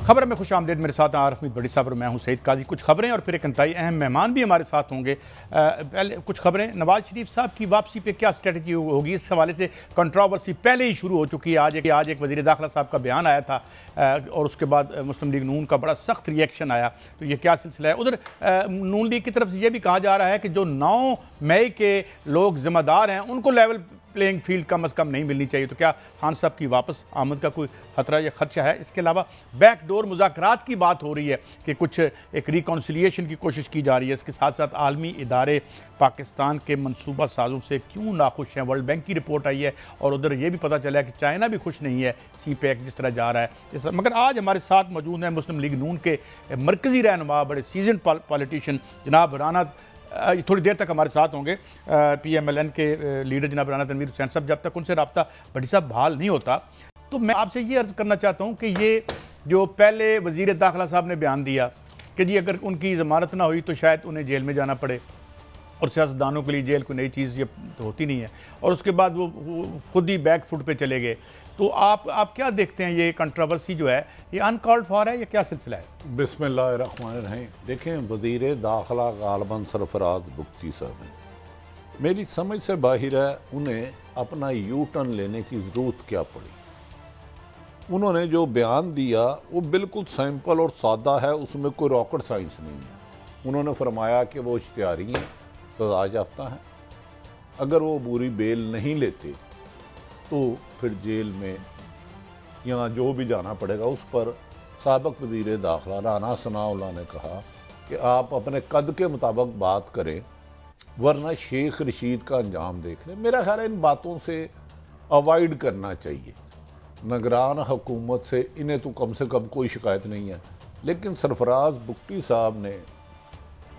خبر میں خوش آمدید. میرے ساتھ عارف میر بڑی صاحب اور میں ہوں سعید قاضی. کچھ خبریں اور پھر ایک انتہائی اہم مہمان بھی ہمارے ساتھ ہوں گے. پہلے کچھ خبریں. نواز شریف صاحب کی واپسی پہ کیا اسٹریٹجی ہوگی؟ اس حوالے سے کنٹراورسی پہلے ہی شروع ہو چکی ہے. آج ایک وزیر داخلہ صاحب کا بیان آیا تھا اور اس کے بعد مسلم لیگ نون کا بڑا سخت ریئیکشن آیا. تو یہ کیا سلسلہ ہے؟ ادھر نون لیگ کی طرف سے یہ بھی کہا جا رہا ہے کہ جو 9 مئی کے لوگ ذمہ دار ہیں ان کو لیول پلینگ فیلڈ کم از کم نہیں ملنی چاہیے. تو کیا خان صاحب کی واپس آمد کا کوئی خطرہ یا خدشہ ہے؟ اس کے علاوہ بیک ڈور مذاکرات کی بات ہو رہی ہے کہ کچھ ایک ریکانسیلیشن کی کوشش کی جا رہی ہے. اس کے ساتھ ساتھ عالمی ادارے پاکستان کے منصوبہ سازوں سے کیوں ناخوش ہیں؟ ورلڈ بینک کی رپورٹ آئی ہے اور ادھر یہ بھی پتہ چلا ہے کہ چائنا بھی خوش نہیں ہے سی پیک جس طرح جا رہا ہے. مگر آج ہمارے ساتھ موجود ہیں مسلم لیگ نون کے مرکزی رہنما، بڑے سیزنڈ پالیٹیشین جناب رانا. تھوڑی دیر تک ہمارے ساتھ ہوں گے. پی ایم ایل این کے لیڈر جناب رانا تنویر حسین صاحب. جب تک ان سے رابطہ بڑی صاحب بحال نہیں ہوتا تو میں آپ سے یہ عرض کرنا چاہتا ہوں کہ یہ جو پہلے وزیر داخلہ صاحب نے بیان دیا کہ جی اگر ان کی ضمانت نہ ہوئی تو شاید انہیں جیل میں جانا پڑے، اور سیاستدانوں کے لیے جیل کوئی نئی چیز یہ تو ہوتی نہیں ہے، اور اس کے بعد وہ خود ہی بیک فٹ پہ چلے گئے. تو آپ کیا دیکھتے ہیں یہ کنٹراورسی جو ہے یہ ان کالڈ فار ہے یا کیا سلسلہ ہے؟ بسم اللہ الرحمن الرحیم. دیکھیں، وزیر داخلہ غالباً سرفراز بگٹی صاحب ہیں. میری سمجھ سے باہر ہے انہیں اپنا یو ٹرن لینے کی ضرورت کیا پڑی. انہوں نے جو بیان دیا وہ بالکل سمپل اور سادہ ہے، اس میں کوئی راکٹ سائنس نہیں ہے. انہوں نے فرمایا کہ وہ اشتہاری ہیں، سزا یافتہ ہیں، اگر وہ عبوری بیل نہیں لیتے تو پھر جیل میں یہاں جو بھی جانا پڑے گا. اس پر سابق وزیر داخلہ رانا ثناء اللہ نے کہا کہ آپ اپنے قد کے مطابق بات کریں ورنہ شیخ رشید کا انجام دیکھ لیں. میرا خیال ہے ان باتوں سے اوائڈ کرنا چاہیے. نگران حکومت سے انہیں تو کم سے کم کوئی شکایت نہیں ہے، لیکن سرفراز بگٹی صاحب نے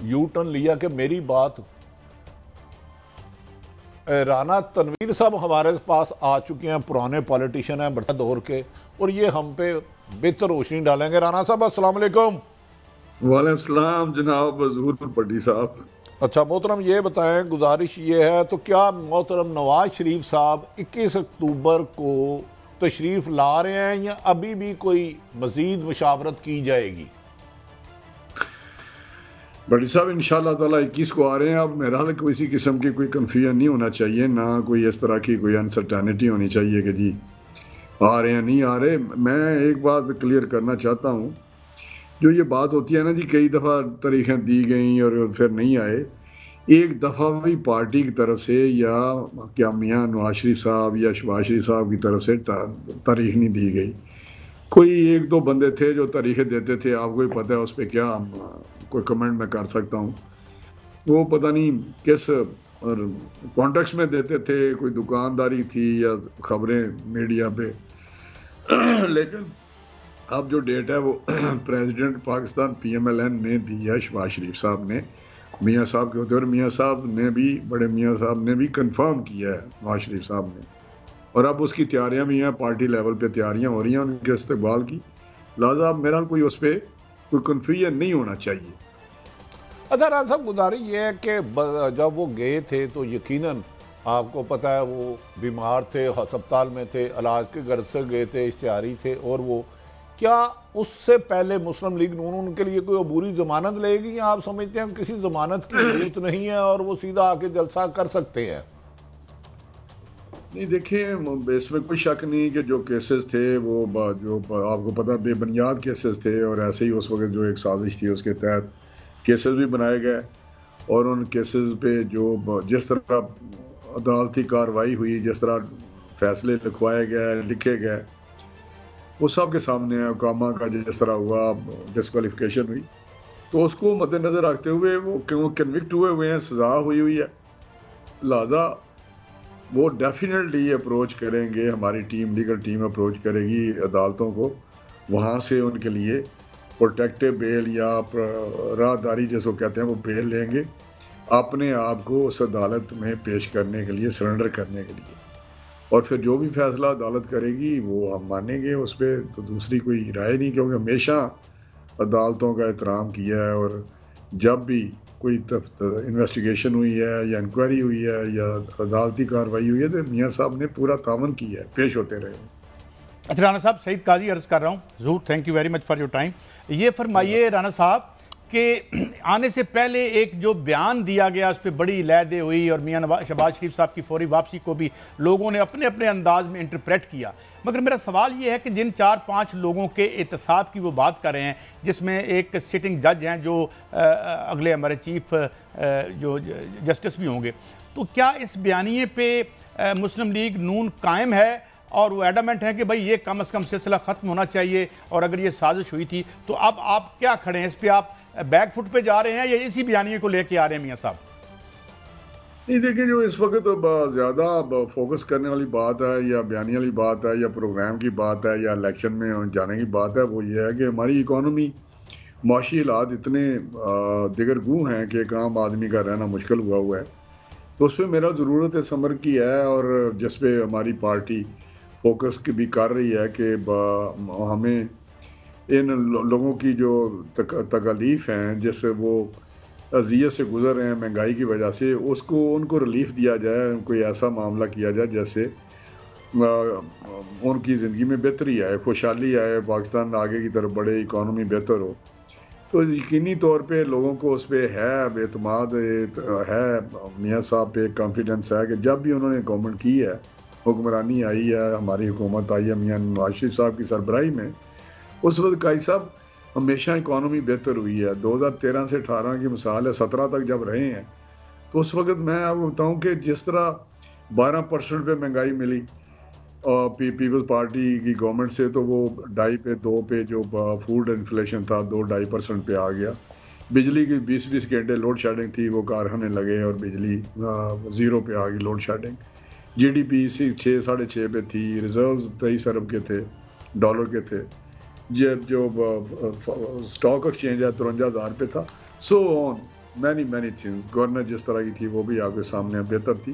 یو ٹرن لیا کہ میری بات. رانا تنویر صاحب ہمارے پاس آ چکے ہیں، پرانے پالیٹیشن ہیں بڑے دور کے، اور یہ ہم پہ بہتر روشنی ڈالیں گے. رانا صاحب السلام علیکم. وعلیکم السلام جناب حضور بڑی صاحب. اچھا محترم، یہ بتائیں، گزارش یہ ہے تو کیا محترم نواز شریف صاحب 21 اکتوبر کو تشریف لا رہے ہیں یا ابھی بھی کوئی مزید مشاورت کی جائے گی؟ بڑی صاحب انشاءاللہ تعالیٰ 21 کو آ رہے ہیں. اب میرا حال کسی قسم کی کوئی کنفیوژن نہیں ہونا چاہیے، نہ کوئی اس طرح کی کوئی انسرٹینٹی ہونی چاہیے کہ جی آ رہے ہیں نہیں آ رہے. میں ایک بات کلیئر کرنا چاہتا ہوں. جو یہ بات ہوتی ہے نا جی کئی دفعہ تاریخیں دی گئیں اور پھر نہیں آئے. ایک دفعہ بھی پارٹی کی طرف سے یا کیا میاں نواز شریف صاحب یا شہباز شریف صاحب کی طرف سے تاریخ نہیں دی گئی. کوئی 1-2 بندے تھے جو تاریخیں دیتے تھے، آپ کو ہی پتہ ہے، اس پہ کیا کوئی کمنٹ میں کر سکتا ہوں. وہ پتہ نہیں کس کانٹیکس میں دیتے تھے، کوئی دکانداری تھی یا خبریں میڈیا پہ. لیکن اب جو ڈیٹ ہے وہ president Pakistan P M L N نے دی ہے شہباز شریف صاحب نے، میاں صاحب کے ہوتے، اور میاں صاحب نے بھی، بڑے میاں صاحب نے بھی کنفرم کیا ہے نواز شریف صاحب نے. اور اب اس کی تیاریاں بھی ہیں، پارٹی لیول پہ تیاریاں ہو رہی ہیں ان کے استقبال کی. لہٰذا میرا کوئی اس پہ کوئی کنفیوژن نہیں ہونا چاہیے. اچھا رانا صاحب، گزارش یہ ہے کہ جب وہ گئے تھے تو یقیناً آپ کو پتہ ہے وہ بیمار تھے، ہسپتال میں تھے، علاج کے غرض سے گئے تھے، اشتہاری تھے. اور وہ کیا اس سے پہلے مسلم لیگ نون ان کے لیے کوئی عبوری ضمانت لے گی، یا آپ سمجھتے ہیں کسی ضمانت کی ضرورت نہیں ہے اور وہ سیدھا آ کے جلسہ کر سکتے ہیں؟ نہیں دیکھیں، اس میں کوئی شک نہیں کہ جو کیسز تھے وہ جو آپ کو پتہ بے بنیاد کیسز تھے، اور ایسے ہی اس وقت جو ایک سازش تھی اس کے تحت کیسز بھی بنائے گئے. اور ان کیسز پہ جو جس طرح عدالتی کارروائی ہوئی، جس طرح فیصلے لکھوائے گئے، لکھے گئے، وہ سب کے سامنے ہے. اوکاما کا جس طرح ہوا، ڈسکوالیفیکیشن ہوئی، تو اس کو مد نظر رکھتے ہوئے وہ کنوکٹ ہوئے ہیں، سزا ہوئی ہے. لہٰذا وہ ڈیفینیٹلی اپروچ کریں گے، ہماری ٹیم، لیگل ٹیم اپروچ کرے گی عدالتوں کو، وہاں سے ان کے لیے پروٹیکٹیو بیل یا راہداری جس کو کہتے ہیں وہ بیل لیں گے، اپنے آپ کو اس عدالت میں پیش کرنے کے لیے، سرنڈر کرنے کے لیے. اور پھر جو بھی فیصلہ عدالت کرے گی وہ ہم مانیں گے. اس پہ تو دوسری کوئی رائے نہیں، کیونکہ ہمیشہ عدالتوں کا احترام کیا ہے. اور جب بھی کوئی انویسٹیگیشن ہوئی ہے یا انکوائری ہوئی ہے یا عدالتی کارروائی ہوئی ہے تو میاں صاحب نے پورا تعاون کیا ہے، پیش ہوتے رہے. اچھا رانا صاحب، سعید قاضی عرض کر رہا ہوں ضرور، thank you very much for your time. یہ فرمائیے رانا صاحب کہ آنے سے پہلے ایک جو بیان دیا گیا اس پہ بڑی لیدے ہوئی اور میاں شہباز شریف صاحب کی فوری واپسی کو بھی لوگوں نے اپنے اپنے انداز میں انٹرپریٹ کیا، مگر میرا سوال یہ ہے کہ جن 4-5 لوگوں کے احتساب کی وہ بات کر رہے ہیں، جس میں ایک سٹنگ جج ہیں جو اگلے ہمارے چیف جو جسٹس بھی ہوں گے، تو کیا اس بیانیے پہ مسلم لیگ نون قائم ہے اور وہ ایڈامنٹ ہے کہ بھئی یہ کم از کم سلسلہ ختم ہونا چاہیے، اور اگر یہ سازش ہوئی تھی تو اب آپ کیا کھڑے ہیں اس پہ؟ آپ بیک فٹ پہ جا رہے ہیں یا اسی بیانیے کو لے کے آ رہے ہیں میاں صاحب؟ نہیں دیکھیں، جو اس وقت زیادہ فوکس کرنے والی بات ہے یا بیانی والی بات ہے یا پروگرام کی بات ہے یا الیکشن میں جانے کی بات ہے، وہ یہ ہے کہ ہماری اکانومی معاشی حالات اتنے دیگر گو ہیں کہ ایک عام آدمی کا رہنا مشکل ہوا ہے. تو اس پہ میرا ضرورت ثمر کی ہے، اور جس پہ ہماری پارٹی فوکس بھی کر رہی ہے کہ ہمیں ان لوگوں کی جو تکالیف ہیں، جس سے وہ اذیت سے گزر رہے ہیں مہنگائی کی وجہ سے، ان کو ریلیف دیا جائے، کوئی ایسا معاملہ کیا جائے جیسے ان کی زندگی میں بہتری آئے، خوشحالی آئے، پاکستان آگے کی طرف بڑھے، اکانومی بہتر ہو. تو یقینی طور پہ لوگوں کو اس پہ ہے اعتماد ہے، میاں صاحب پہ کانفیڈنس ہے کہ جب بھی انہوں نے گورنمنٹ کی ہے، حکمرانی آئی ہے، ہماری حکومت آئی ہے میاں نواز شریف صاحب کی سربراہی میں، اس وقت قائد صاحب ہمیشہ اکانومی بہتر ہوئی ہے. 2013 سے 18 کی مثال ہے، 17 تک جب رہے ہیں تو اس وقت میں آپ کو بتاؤں کہ جس طرح 12% پہ مہنگائی ملی اور پیپلز پارٹی کی گورنمنٹ سے، تو وہ 2.5 پہ 2 پہ جو فوڈ انفلیشن تھا 2-2.5% پہ آ گیا. بجلی کی 20 گھنٹے لوڈ شیڈنگ تھی، وہ کارخانے لگے اور بجلی 0 پہ آ گئی load shedding. G D P 6-6.5 پہ تھی، ریزروز 23 ارب کے تھے، ڈالر کے تھے. جو اسٹاک ایکسچینج ہے 53,000 پہ تھا. سو آن مینی تھنگس. گورنر جس طرح کی تھی وہ بھی آپ کے سامنے بہتر تھی.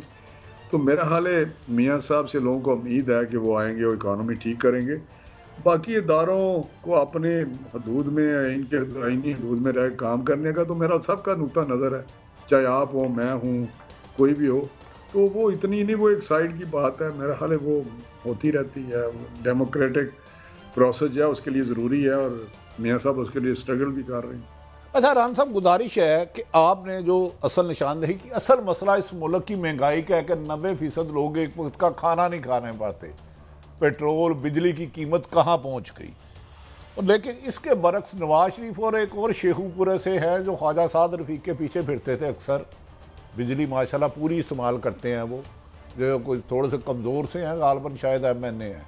تو میرا حال ہے میاں صاحب سے لوگوں کو امید ہے کہ وہ آئیں گے اور اکانومی ٹھیک کریں گے. باقی اداروں کو اپنے حدود میں، ان کے آئینی حدود میں رہ کام کرنے کا تو میرا سب کا نقطہ نظر ہے، چاہے آپ ہوں، میں ہوں، کوئی بھی ہو. تو وہ اتنی نہیں، وہ ایک سائڈ کی بات ہے. میرا خیال ہے وہ ہوتی رہتی ہے، ڈیموکریٹک پروسیس جو ہے اس کے لیے ضروری ہے، اور میاں صاحب اس کے لیے اسٹرگل بھی کر رہے ہیں. اچھا ران صاحب، گزارش ہے کہ آپ نے جو اصل نشاندہی کی، اصل مسئلہ اس ملک کی مہنگائی کا ہے کہ 90% لوگ ایک وقت کا کھانا نہیں کھانے پاتے. پیٹرول، بجلی کی قیمت کہاں پہنچ گئی. لیکن اس کے برعکس نواز شریف اور ایک اور شیخو پورے سے ہے جو خواجہ سعد رفیق کے پیچھے پھرتے تھے اکثر. بجلی ماشاءاللہ پوری استعمال کرتے ہیں، وہ جو کوئی تھوڑے سے کمزور سے ہیں، غالباً شاید ایم این اے ہیں.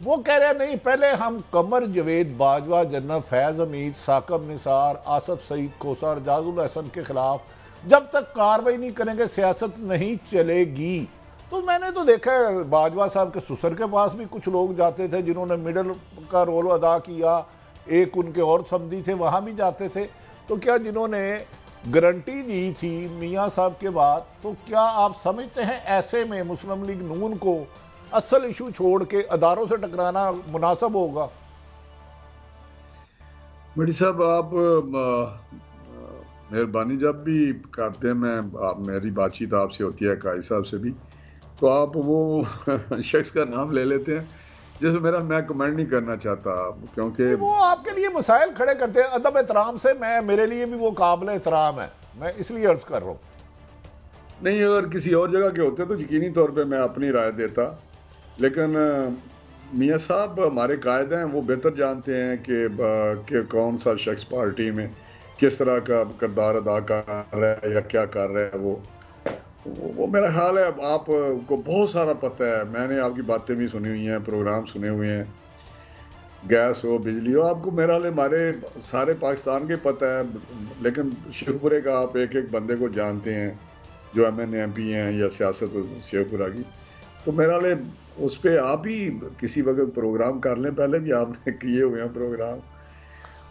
وہ کہہ رہے ہیں نہیں، پہلے ہم قمر جاوید باجوہ، جنرل فیض حمید، ثاقب نثار، آصف سعید کھوسہ، رجاز الحسن کے خلاف جب تک کارروائی نہیں کریں گے سیاست نہیں چلے گی. تو میں نے تو دیکھا ہے باجوہ صاحب کے سسر کے پاس بھی کچھ لوگ جاتے تھے جنہوں نے مڈل کا رول ادا کیا، ایک ان کے اور سمدھی تھے وہاں بھی جاتے تھے. تو کیا جنہوں نے گارنٹی دی تھی میاں صاحب کے بعد، تو کیا آپ سمجھتے ہیں ایسے میں مسلم لیگ نون کو اصل ایشو چھوڑ کے اداروں سے ٹکرانا مناسب ہوگا؟ بڑی صاحب، آپ مہربانی جب بھی کرتے ہیں، میری بات چیت آپ سے ہوتی ہے قائد صاحب سے بھی، تو آپ وہ شخص کا نام لے لیتے ہیں جیسے میں کمنٹ نہیں کرنا چاہتا، کیونکہ وہ آپ کے لیے مسائل کھڑے کرتے ہیں ادب احترام سے. میرے لیے بھی وہ قابل احترام ہے، میں اس لیے عرض کر رہا ہوں. نہیں، اگر کسی اور جگہ کے ہوتے تو یقینی طور پہ میں اپنی رائے دیتا، لیکن میاں صاحب ہمارے قائد ہیں، وہ بہتر جانتے ہیں کہ کون سا شخص پارٹی میں کس طرح کا کردار ادا کر رہا ہے یا کیا کر رہا ہے. وہ میرا خیال ہے آپ کو بہت سارا پتہ ہے. میں نے آپ کی باتیں بھی سنی ہوئی ہیں، پروگرام سنے ہوئے ہیں، گیس ہو، بجلی ہو. آپ کو میرا خیال ہمارے سارے پاکستان کے پتہ ہے، لیکن شیخ پورے کا آپ ایک ایک بندے کو جانتے ہیں جو M N A M P ہیں یا سیاست شیخ پورہ کی. تو میرا خیال اس پہ آپ ہی کسی وقت پروگرام کر لیں. پہلے بھی آپ نے کیے ہوئے ہیں پروگرام.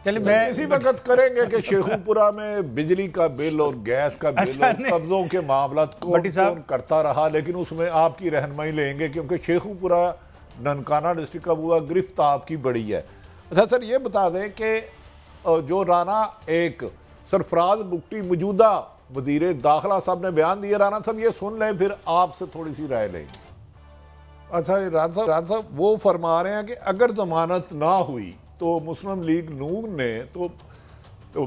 میں اسی وقت کریں گے کہ شیخو پورہ میں بجلی کا بل اور گیس کا بل اور قبضوں کے معاملات کون کرتا رہا، لیکن اس میں آپ کی رہنمائی لیں گے کیونکہ شیخو پورہ ننکانہ ڈسٹرکٹ کا ہوا گرفت آپ کی بڑی ہے. اچھا سر، یہ بتا دیں کہ جو رانا ایک سرفراز بگٹی موجودہ وزیر داخلہ صاحب نے بیان دیا، رانا صاحب یہ سن لیں پھر آپ سے تھوڑی سی رائے لیں گے. اچھا راز صاحب وہ فرما رہے ہیں کہ اگر ضمانت نہ ہوئی تو مسلم لیگ نون نے تو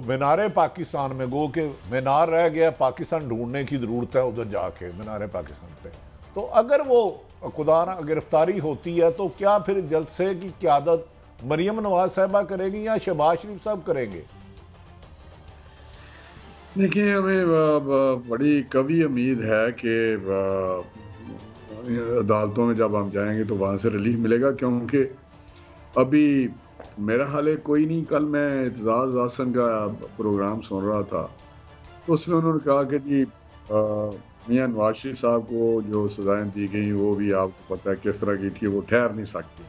مینار پاکستان میں گو کہ مینار رہ گیا، پاکستان ڈھونڈنے کی ضرورت ہے ادھر جا کے مینار پاکستان پہ، تو اگر وہ خدا نہ گرفتاری ہوتی ہے تو کیا پھر جلسے کی قیادت مریم نواز صاحبہ کرے گی یا شہباز شریف صاحب کریں گے؟ دیکھیں ہمیں بڑی قوی امید ہے کہ عدالتوں میں جب ہم جائیں گے تو وہاں سے ریلیف ملے گا، کیونکہ ابھی میرا حال ہے کوئی نہیں. کل میں اعتزاز حسن کا پروگرام سن رہا تھا تو اس میں انہوں نے کہا کہ جی میاں نواز شریف صاحب کو جو سزائیں دی گئیں وہ بھی آپ کو پتہ ہے کس طرح کی تھی، وہ ٹھہر نہیں سکتی،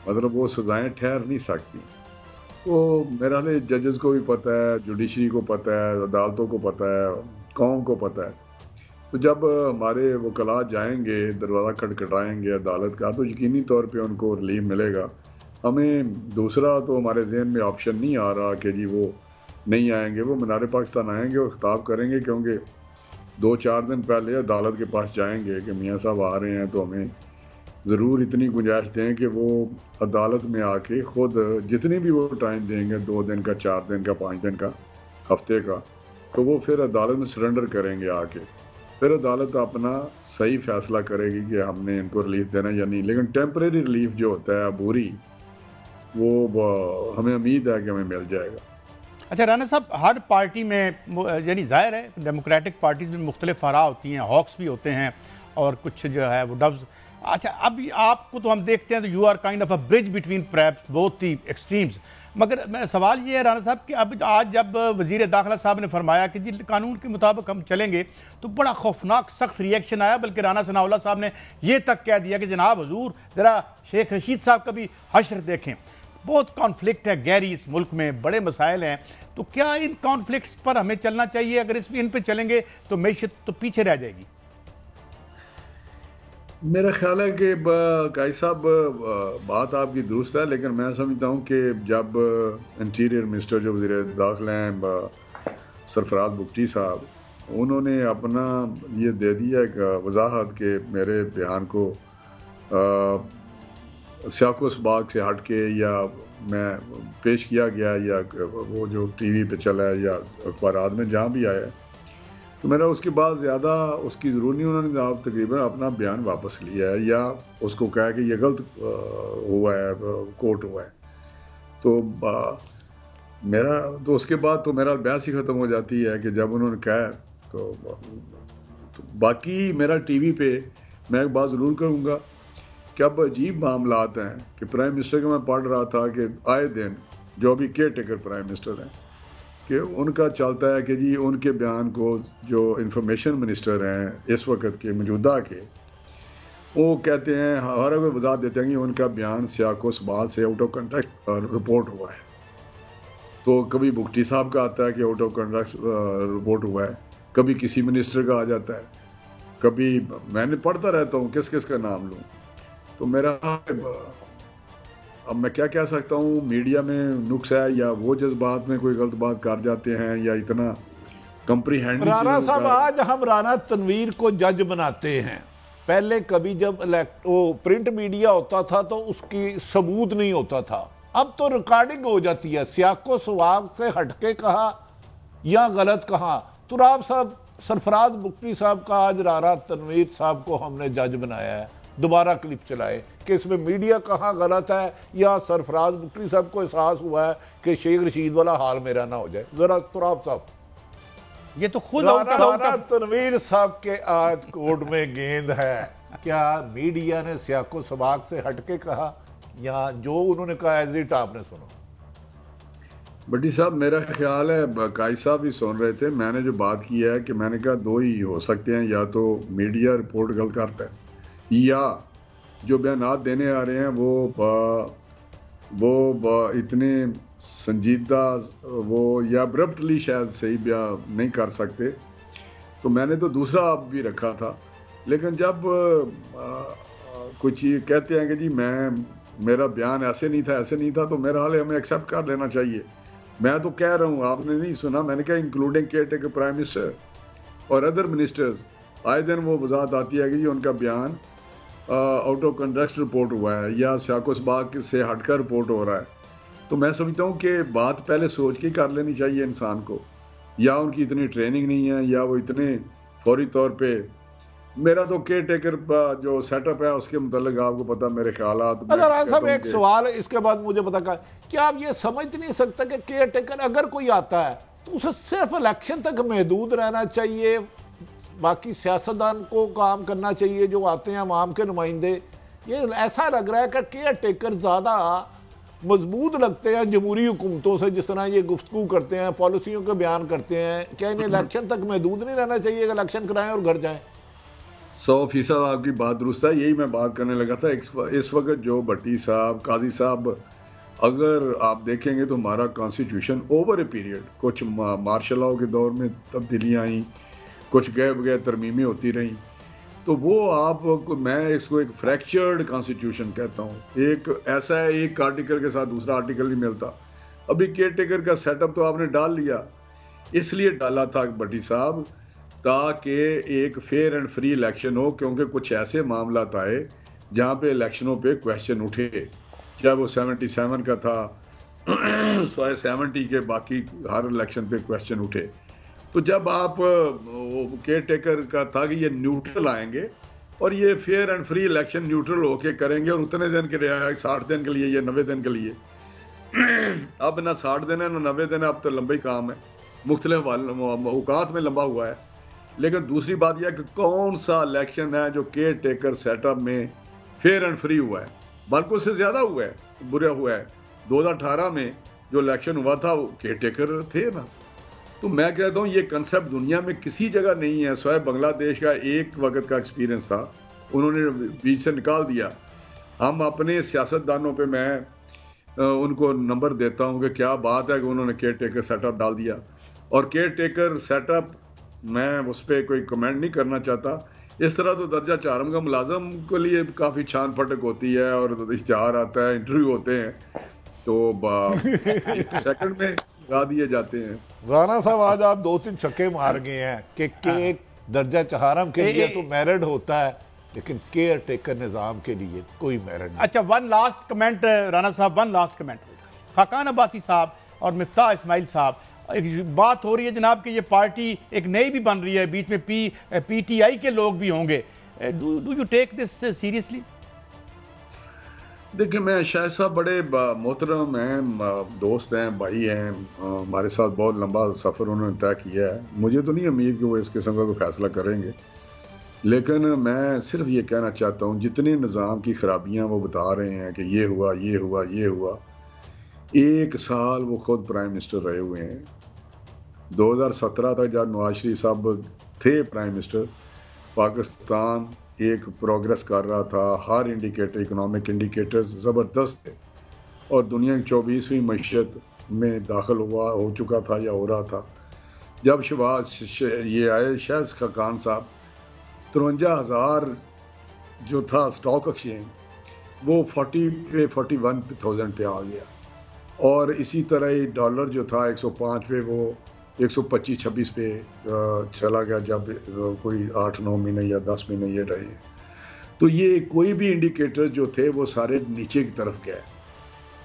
مطلب وہ سزائیں ٹھہر نہیں سکتی. تو میرا حال ججز کو بھی پتہ ہے، جوڈیشری کو پتہ ہے، عدالتوں کو پتہ ہے، قوم کو پتہ ہے. تو جب ہمارے وکلاء جائیں گے، دروازہ کھٹکھٹائیں گے عدالت کا، تو یقینی طور پہ ان کو ریلیف ملے گا. ہمیں دوسرا تو ہمارے ذہن میں آپشن نہیں آ رہا کہ جی وہ نہیں آئیں گے، وہ مینار پاکستان آئیں گے اور خطاب کریں گے، کیونکہ 2-4 دن پہلے عدالت کے پاس جائیں گے کہ میاں صاحب آ رہے ہیں تو ہمیں ضرور اتنی گنجائش دیں کہ وہ عدالت میں آ کے خود جتنی بھی وہ ٹائم دیں گے، 2 دن کا، 4 دن کا، 5 دن کا، ہفتے کا، تو وہ پھر عدالت میں سرنڈر کریں گے آ کے. پھر عدالت اپنا صحیح فیصلہ کرے گی کہ ہم نے ان کو ریلیف دینا یا نہیں. لیکن ٹیمپریری ریلیف جو ہوتا ہے عبوری، وہ ہمیں امید ہے کہ ہمیں مل جائے گا. اچھا رانا صاحب، ہر پارٹی میں یعنی ظاہر ہے ڈیموکریٹک پارٹیز میں مختلف آراء ہوتی ہیں، ہاکس بھی ہوتے ہیں اور کچھ جو ہے وہ ڈوز. اچھا اب آپ کو تو ہم دیکھتے ہیں تو you are kind of a bridge between perhaps both the extremes. مگر سوال یہ ہے رانا صاحب کہ اب آج جب وزیر داخلہ صاحب نے فرمایا کہ جی قانون کے مطابق ہم چلیں گے تو بڑا خوفناک سخت ری ایکشن آیا، بلکہ رانا ثناء اللہ صاحب نے یہ تک کہہ دیا کہ جناب حضور ذرا شیخ رشید صاحب کا بھی حشر دیکھیں. بہت کانفلکٹ ہے گہری اس ملک میں، بڑے مسائل ہیں، تو کیا ان کانفلکٹس پر ہمیں چلنا چاہیے؟ اگر ان پہ چلیں گے تو معیشت تو پیچھے رہ جائے گی. میرا خیال ہے کہ قائد صاحب بات آپ کی درست ہے، لیکن میں سمجھتا ہوں کہ جب انٹیریئر منسٹر جو وزیر داخلہ ہیں سرفراز بگٹی صاحب، انہوں نے اپنا یہ دے دیا ایک وضاحت کہ میرے بیان کو سیاق و سباق سے ہٹ کے یا میں پیش کیا گیا یا وہ جو ٹی وی پہ چلا ہے یا اخبارات میں جہاں بھی آیا ہے، تو میرا اس کے بعد زیادہ اس کی ضرورت نہیں. انہوں نے آپ تقریباً اپنا بیان واپس لیا ہے یا اس کو کہا کہ یہ غلط ہوا ہے، کوٹ ہوا ہے. تو میرا تو اس کے بعد تو میرا بحث ہی ختم ہو جاتی ہے کہ جب انہوں نے کہا تو باقی میرا ٹی وی پہ میں ایک بات ضرور کروں گا کہ اب عجیب معاملات ہیں کہ پرائم منسٹر کا میں پڑھ رہا تھا کہ آئے دن جو ابھی کیئر ٹیکر پرائم منسٹر ہیں کہ ان کا چلتا ہے کہ جی ان کے بیان کو جو انفارمیشن منسٹر ہیں اس وقت کے موجودہ کے، وہ کہتے ہیں ہر اگر وضاحت دیتے ہیں کہ ان کا بیان سیاق و سباق سے آؤٹ آف کنٹیکسٹ رپورٹ ہوا ہے. تو کبھی بگٹی صاحب کا آتا ہے کہ آؤٹ آف کنٹیکسٹ رپورٹ ہوا ہے، کبھی کسی منسٹر کا آ جاتا ہے، کبھی میں نے پڑھتا رہتا ہوں کس کس کا نام لوں. تو میرا اب میں کیا کہہ سکتا ہوں، میڈیا میں نقص ہے یا وہ جذبات میں کوئی غلط بات کر جاتے ہیں یا اتنا کمپریہینڈ. رانا صاحب آج ہم رانا تنویر کو جج بناتے ہیں. پہلے کبھی جب وہ پرنٹ میڈیا ہوتا تھا تو اس کی ثبوت نہیں ہوتا تھا، اب تو ریکارڈنگ ہو جاتی ہے، سیاق و سباق سے ہٹ کے کہا یا غلط کہا. تو آپ صاحب سرفراز بگٹی صاحب کا آج رانا تنویر صاحب کو ہم نے جج بنایا ہے، دوبارہ کلپ چلائے کہ اس میں میڈیا کہاں غلط ہے یا سرفراز بگٹی صاحب کو احساس ہوا ہے کہ شیخ رشید والا حال میرا نہ ہو جائے. ذرا تراب صاحب، یہ تو خود رانا تنویر صاحب کے آج کورٹ میں گیند ہے، کیا میڈیا نے سیاق و سباق سے ہٹ کے کہا یا جو انہوں نے کہا ایز اٹ آپ نے سنو؟ بٹی صاحب میرا خیال ہے قائد صاحب بھی سن رہے تھے، میں نے جو بات کی ہے کہ میں نے کہا دو ہی ہو سکتے ہیں، یا تو میڈیا رپورٹ غلط کرتا ہے یا جو بیانات دینے آ رہے ہیں وہ اتنے سنجیدہ وہ یا ابرپٹلی شاید صحیح بیان نہیں کر سکتے. تو میں نے تو دوسرا آپ بھی رکھا تھا، لیکن جب کچھ کہتے ہیں کہ جی میرا بیان ایسے نہیں تھا تو میرا حال ہے ہمیں ایکسیپٹ کر لینا چاہیے. میں تو کہہ رہا ہوں، آپ نے نہیں سنا، میں نے کہا including care taker prime minister اور ادر منسٹرز، آئے دن وہ وضاحت آتی ہے کہ جی ان کا بیان آؤٹ آف کنٹیکسٹ رپورٹ ہوا ہے یا سیاق و سباق سے ہٹ کر رپورٹ ہو رہا ہے، تو میں سمجھتا ہوں کہ بات پہلے سوچ کے کر لینی چاہیے انسان کو، یا ان کی اتنی ٹریننگ نہیں ہے یا وہ اتنے فوری طور پہ. میرا تو کیئر ٹیکر جو سیٹ اپ ہے اس کے متعلق آپ کو پتا میرے خیالات. رانا صاحب ایک سوال ہے اس کے بعد مجھے پتا کیا آپ یہ سمجھ نہیں سکتا کہ کیئر ٹیکر اگر کوئی آتا ہے تو اسے صرف الیکشن تک محدود رہنا چاہیے، باقی سیاستدان کو کام کرنا چاہیے جو آتے ہیں عوام کے نمائندے؟ یہ ایسا لگ رہا ہے کہ کیئر ٹیکر زیادہ مضبوط لگتے ہیں جمہوری حکومتوں سے، جس طرح یہ گفتگو کرتے ہیں، پالیسیوں کے بیان کرتے ہیں. کیا انہیں الیکشن تک محدود نہیں رہنا چاہیے کہ الیکشن کرائیں اور گھر جائیں؟ 100% آپ کی بات درست ہے. یہی میں بات کرنے لگا تھا. اس وقت جو بھٹی صاحب، قاضی صاحب، اگر آپ دیکھیں گے تو ہمارا کانسٹیٹیوشن اوور اے پیریڈ، کچھ مارشل لاء کے دور میں تبدیلیاں آئیں، کچھ گئے بغیر ترمیمیں ہوتی رہیں، تو وہ میں اس کو ایک فریکچرڈ کانسٹیٹیوشن کہتا ہوں. ایک ایسا ہے ایک آرٹیکل کے ساتھ دوسرا آرٹیکل نہیں ملتا. ابھی کیئر ٹیکر کا سیٹ اپ تو آپ نے ڈال لیا، اس لیے ڈالا تھا بھٹی صاحب تاکہ ایک فیئر اینڈ فری الیکشن ہو، کیونکہ کچھ ایسے معاملات آئے جہاں پہ الیکشنوں پہ کویشچن اٹھے، چاہے وہ 77 کا تھا، 70 کے باقی ہر الیکشن پہ کویشچن اٹھے. تو جب آپ کیئر ٹیکر کا تھا کہ یہ نیوٹرل آئیں گے اور یہ fair and free election neutral ہو کے کریں گے، اور اتنے دن کے لیے 60 دن کے لیے یا 90 دن کے لیے. اب نہ 60 دن ہے نہ 90 دن ہے، اب تو لمبا ہی کام ہے، مختلف اوقات میں لمبا ہوا ہے. لیکن دوسری بات یہ ہے کہ کون سا الیکشن ہے جو کیئر ٹیکر سیٹ اپ میں فیئر اینڈ فری ہوا ہے؟ بلکہ اس سے زیادہ ہوا ہے، برا ہوا ہے. 2018 میں جو الیکشن ہوا تھا وہ کیئر ٹیکر تھے نا. تو میں کہتا ہوں یہ کنسیپٹ دنیا میں کسی جگہ نہیں ہے، سوائے بنگلہ دیش کا ایک وقت کا ایکسپیرینس تھا، انہوں نے بیچ سے نکال دیا. ہم اپنے سیاستدانوں پہ میں ان کو نمبر دیتا ہوں کہ کیا بات ہے کہ انہوں نے کیئر ٹیکر سیٹ اپ ڈال دیا. اور کیئر ٹیکر سیٹ اپ میں اس پہ کوئی کمنٹ نہیں کرنا چاہتا. اس طرح تو درجہ چارم کا ملازم کے لیے کافی چھان پھٹک ہوتی ہے اور اشتہار آتا ہے، انٹرویو ہوتے ہیں، تو ایک سیکنڈ میں لگا دیے جاتے ہیں. رانا صاحب آج آپ 2-3 چھکے مار گئے ہیں کہ درجہ چہارم کے لیے تو میرڈ ہوتا ہے لیکن کیئر ٹیکر نظام کے لیے کوئی میرڈ نہیں. اچھا، ون لاسٹ کمنٹ رانا صاحب، one last comment. Khaqan Abbasi صاحب اور مفتاح اسماعیل صاحب، ایک بات ہو رہی ہے جناب کہ یہ پارٹی ایک نئی بھی بن رہی ہے، بیچ میں پی ٹی آئی کے لوگ بھی ہوں گے. Do you take this seriously? دیکھیں، میں شاہد صاحب بڑے محترم ہیں، دوست ہیں، بھائی ہیں، ہمارے ساتھ بہت لمبا سفر انہوں نے طے کیا ہے. مجھے تو نہیں امید کہ وہ اس قسم کا کوئی فیصلہ کریں گے، لیکن میں صرف یہ کہنا چاہتا ہوں جتنے نظام کی خرابیاں وہ بتا رہے ہیں کہ یہ ہوا یہ ہوا یہ ہوا، 1 سال وہ خود پرائم منسٹر رہے ہوئے ہیں. 2017 تک جب نواز شریف صاحب تھے پرائم منسٹر، پاکستان ایک پروگریس کر رہا تھا، ہر انڈیکیٹر، اکنامک انڈیکیٹرز زبردست تھے، اور دنیا کی 24ویں معیشت میں داخل ہو چکا تھا یا ہو رہا تھا. جب یہ آئے شاہد خاقان صاحب، 53,000 جو تھا اسٹاک ایکسچینج وہ 41,000 پہ آ گیا، اور اسی طرح ہی ڈالر جو تھا 105 پہ وہ 125-26 پہ چلا گیا جب کوئی 8-9 مہینے یا 10 مہینے یہ رہے. تو یہ کوئی بھی انڈیکیٹر جو تھے وہ سارے نیچے کی طرف گئے.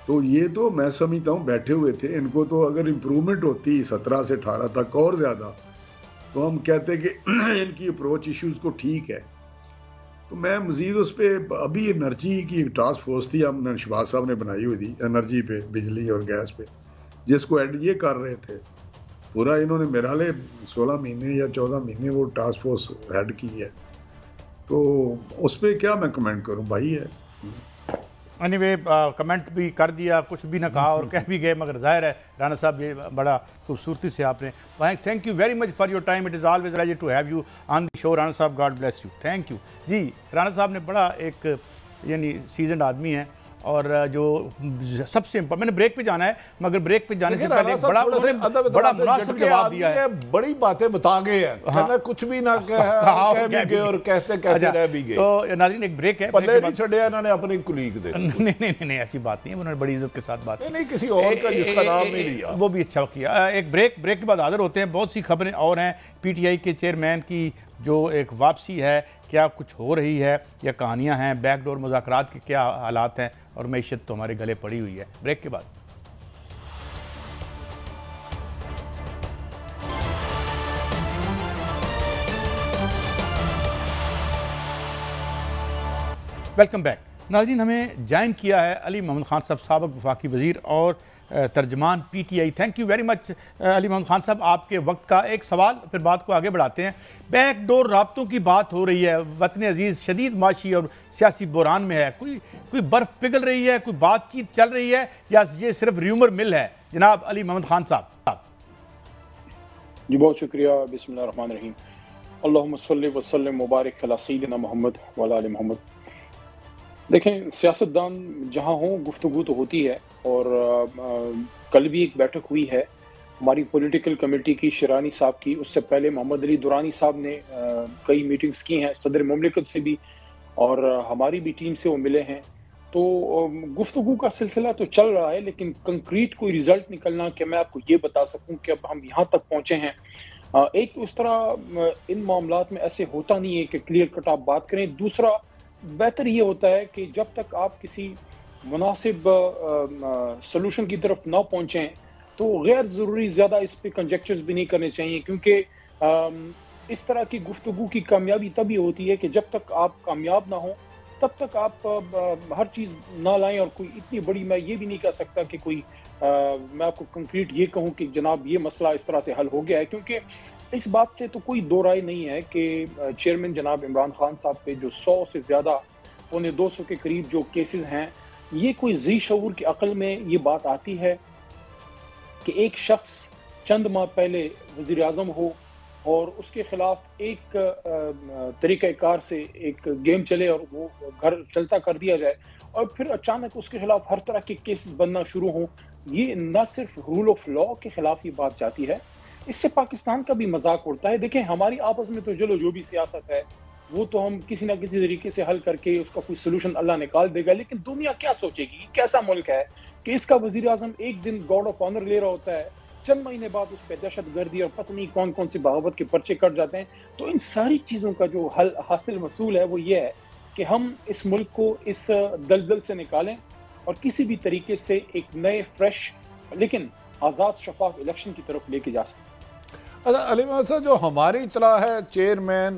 تو یہ تو میں سمجھتا ہوں بیٹھے ہوئے تھے، ان کو تو اگر امپرومنٹ ہوتی 17 سے 18 تک اور زیادہ تو ہم کہتے کہ ان کی اپروچ ایشوز کو ٹھیک ہے. تو میں مزید اس پہ ابھی انرجی کی ایک ٹاسک فورس تھی، ہم نے شہباز صاحب نے بنائی ہوئی تھی انرجی پہ، بجلی اور گیس پہ، جس کو ایڈ یہ کر رہے تھے پورا. انہوں نے میرا لے 16 مہینے یا 14 مہینے وہ ٹاسک فورس ہیڈ کی ہے. تو اس پہ کیا میں کمنٹ کروں، بھائی ہے. اینی وے کمنٹ بھی کر دیا، کچھ بھی نہ کہا اور کہہ بھی گئے، مگر ظاہر ہے رانا صاحب یہ بڑا خوبصورتی سے آپ نے. Thank you very much for your time. It is always pleasure to have you on the show. Rana صاحب God bless you. Thank you. جی، رانا صاحب نے بڑا ایک یعنی سیزنڈ آدمی ہے، اور جو سب سے میں نے بریک پہ جانا ہے، مگر بریک پہ جانے سے پہلے بڑا مناسب جواب دیا ہے. بڑی باتیں بتا گئے ہیں، کچھ بھی نہ کہہ بھی گئے اور کہتے کہتے رہ بھی گئے. تو ناظرین ایک بریک ہے، پلے نہیں چھڑے انہوں نے اپنی کلیگ دے. نہیں ایسی بات نہیں ہے، انہوں نے بڑی عزت کے ساتھ بات نہیں کسی اور کا جس کا نام نہیں لیا، وہ بھی اچھا کیا. ایک بریک کے بعد حاضر ہوتے ہیں. بہت سی خبریں اور ہیں. پی ٹی آئی کے چیئرمین کی جو ایک واپسی ہے کیا کچھ ہو رہی ہے یا کہانیاں ہیں، بیک ڈور مذاکرات کے کیا حالات ہیں، اور معیشت تو ہمارے گلے پڑی ہوئی ہے. بریک کے بعد ویلکم بیک. ناظرین، ہمیں جوائن کیا ہے علی محمد خان صاحب، سابق وفاقی وزیر اور ترجمان P T I. Thank you very much Ali Muhammad Khan صاحب. آپ کے وقت کا ایک سوال، پھر بات کو آگے بڑھاتے ہیں. بیک ڈور رابطوں کی بات ہو رہی ہے. وطن عزیز شدید معاشی اور سیاسی بحران میں ہے. کوئی برف پگھل رہی ہے، کوئی بات چیت چل رہی ہے، یا یہ صرف ریومر مل ہے؟ جناب علی محمد خان صاحب. جی بہت شکریہ. بسم اللہ الرحمن الرحیم. اللہم صلی وسلم مبارک علی سیدنا محمد وعلی آل محمد. دیکھیں، سیاستدان جہاں ہوں گفتگو تو ہوتی ہے، اور کل بھی ایک بیٹھک ہوئی ہے ہماری پولیٹیکل کمیٹی کی، شیرانی صاحب کی. اس سے پہلے محمد علی دورانی صاحب نے کئی میٹنگز کی ہیں صدر مملکت سے بھی، اور ہماری بھی ٹیم سے وہ ملے ہیں. تو گفتگو کا سلسلہ تو چل رہا ہے، لیکن کنکریٹ کوئی ریزلٹ نکلنا کہ میں آپ کو یہ بتا سکوں کہ اب ہم یہاں تک پہنچے ہیں. ایک تو اس طرح ان معاملات میں ایسے ہوتا نہیں ہے کہ کلیئر کٹ آپ بات کریں. دوسرا، بہتر یہ ہوتا ہے کہ جب تک آپ کسی مناسب سلوشن کی طرف نہ پہنچیں تو غیر ضروری زیادہ اس پہ کنجیکچرز بھی نہیں کرنے چاہیے، کیونکہ اس طرح کی گفتگو کی کامیابی تبھی ہوتی ہے کہ جب تک آپ کامیاب نہ ہوں تب تک آپ ہر چیز نہ لائیں. اور کوئی اتنی بڑی، میں یہ بھی نہیں کہہ سکتا کہ کوئی میں آپ کو کنکریٹ یہ کہوں کہ جناب یہ مسئلہ اس طرح سے حل ہو گیا ہے، کیونکہ اس بات سے تو کوئی دو رائے نہیں ہے کہ چیئرمین جناب عمران خان صاحب پہ جو 100 سے زیادہ، 200 کے قریب جو کیسز ہیں، یہ کوئی ذی شعور کی عقل میں یہ بات آتی ہے کہ ایک شخص چند ماہ پہلے وزیر اعظم ہو اور اس کے خلاف ایک طریقہ کار سے ایک گیم چلے اور وہ گھر چلتا کر دیا جائے، اور پھر اچانک اس کے خلاف ہر طرح کے کیسز بننا شروع ہوں. یہ نہ صرف رول آف لا کے خلاف یہ بات جاتی ہے، اس سے پاکستان کا بھی مذاق اڑتا ہے. دیکھیں، ہماری آپس میں تو چلو جو بھی سیاست ہے وہ تو ہم کسی نہ کسی طریقے سے حل کر کے اس کا کوئی سلوشن اللہ نکال دے گا، لیکن دنیا کیا سوچے گی؟ کیسا ملک ہے کہ اس کا وزیر اعظم ایک دن گارڈ آف آنر لے رہا ہوتا ہے، چند مہینے بعد اس پہ دہشت گردی اور پتہ نہیں کون کون سی بغاوت کے پرچے کٹ جاتے ہیں. تو ان ساری چیزوں کا جو حل حاصل وصول ہے وہ یہ ہے کہ ہم اس ملک کو اس دلدل سے نکالیں اور کسی بھی طریقے سے ایک نئے فریش لیکن آزاد شفاف الیکشن کی طرف لے کے جا سکیں. علی محمد صاحب، جو ہماری اطلاع ہے، چیئرمین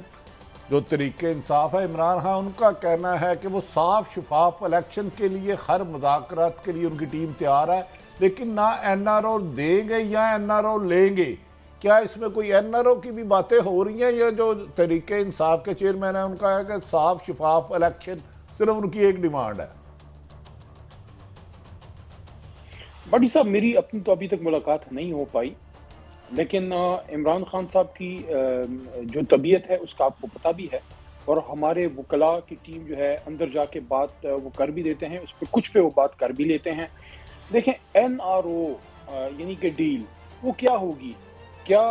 جو طریقہ انصاف ہے عمران خان، ان کا کہنا ہے کہ وہ صاف شفاف الیکشن کے لیے ہر مذاکرات کے لیے ان کی ٹیم تیار ہے، لیکن نہ این آر او دیں گے یا این آر او لیں گے. کیا اس میں کوئی این آر او کی بھی باتیں ہو رہی ہیں، یا جو طریقہ انصاف کے چیئرمین ہیں ان کا ہے کہ صاف شفاف الیکشن صرف ان کی ایک ڈیمانڈ ہے؟ بڑی صاحب، میری اپنی تو ابھی تک ملاقات نہیں ہو پائی، لیکن عمران خان صاحب کی جو طبیعت ہے اس کا آپ کو پتہ بھی ہے، اور ہمارے وکلاء کی ٹیم جو ہے اندر جا کے بات وہ کر بھی دیتے ہیں، اس پہ کچھ پہ وہ بات کر بھی لیتے ہیں. دیکھیں، این آر او یعنی کہ ڈیل وہ کیا ہوگی؟ کیا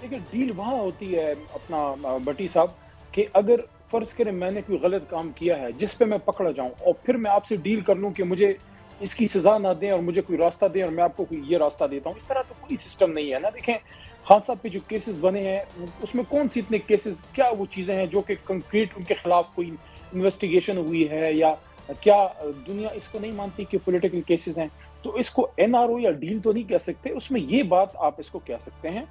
دیکھیں، ڈیل وہاں ہوتی ہے اپنا بٹی صاحب کہ اگر فرض کریں میں نے کوئی غلط کام کیا ہے جس پہ میں پکڑا جاؤں، اور پھر میں آپ سے ڈیل کر لوں کہ مجھے اس کی سزا نہ دیں اور مجھے کوئی راستہ دیں اور میں آپ کو کوئی یہ راستہ دیتا ہوں. اس طرح تو کوئی سسٹم نہیں ہے نا. دیکھیں، خان صاحب پہ جو کیسز بنے ہیں اس میں کون سی اتنے کیسز، کیا وہ چیزیں ہیں جو کہ کنکریٹ ان کے خلاف کوئی انویسٹیگیشن ہوئی ہے، یا کیا دنیا اس کو نہیں مانتی کہ پولیٹیکل کیسز ہیں؟ تو اس کو این آر او یا ڈیل تو نہیں کہہ سکتے. اس میں یہ بات آپ اس کو کہہ سکتے ہیں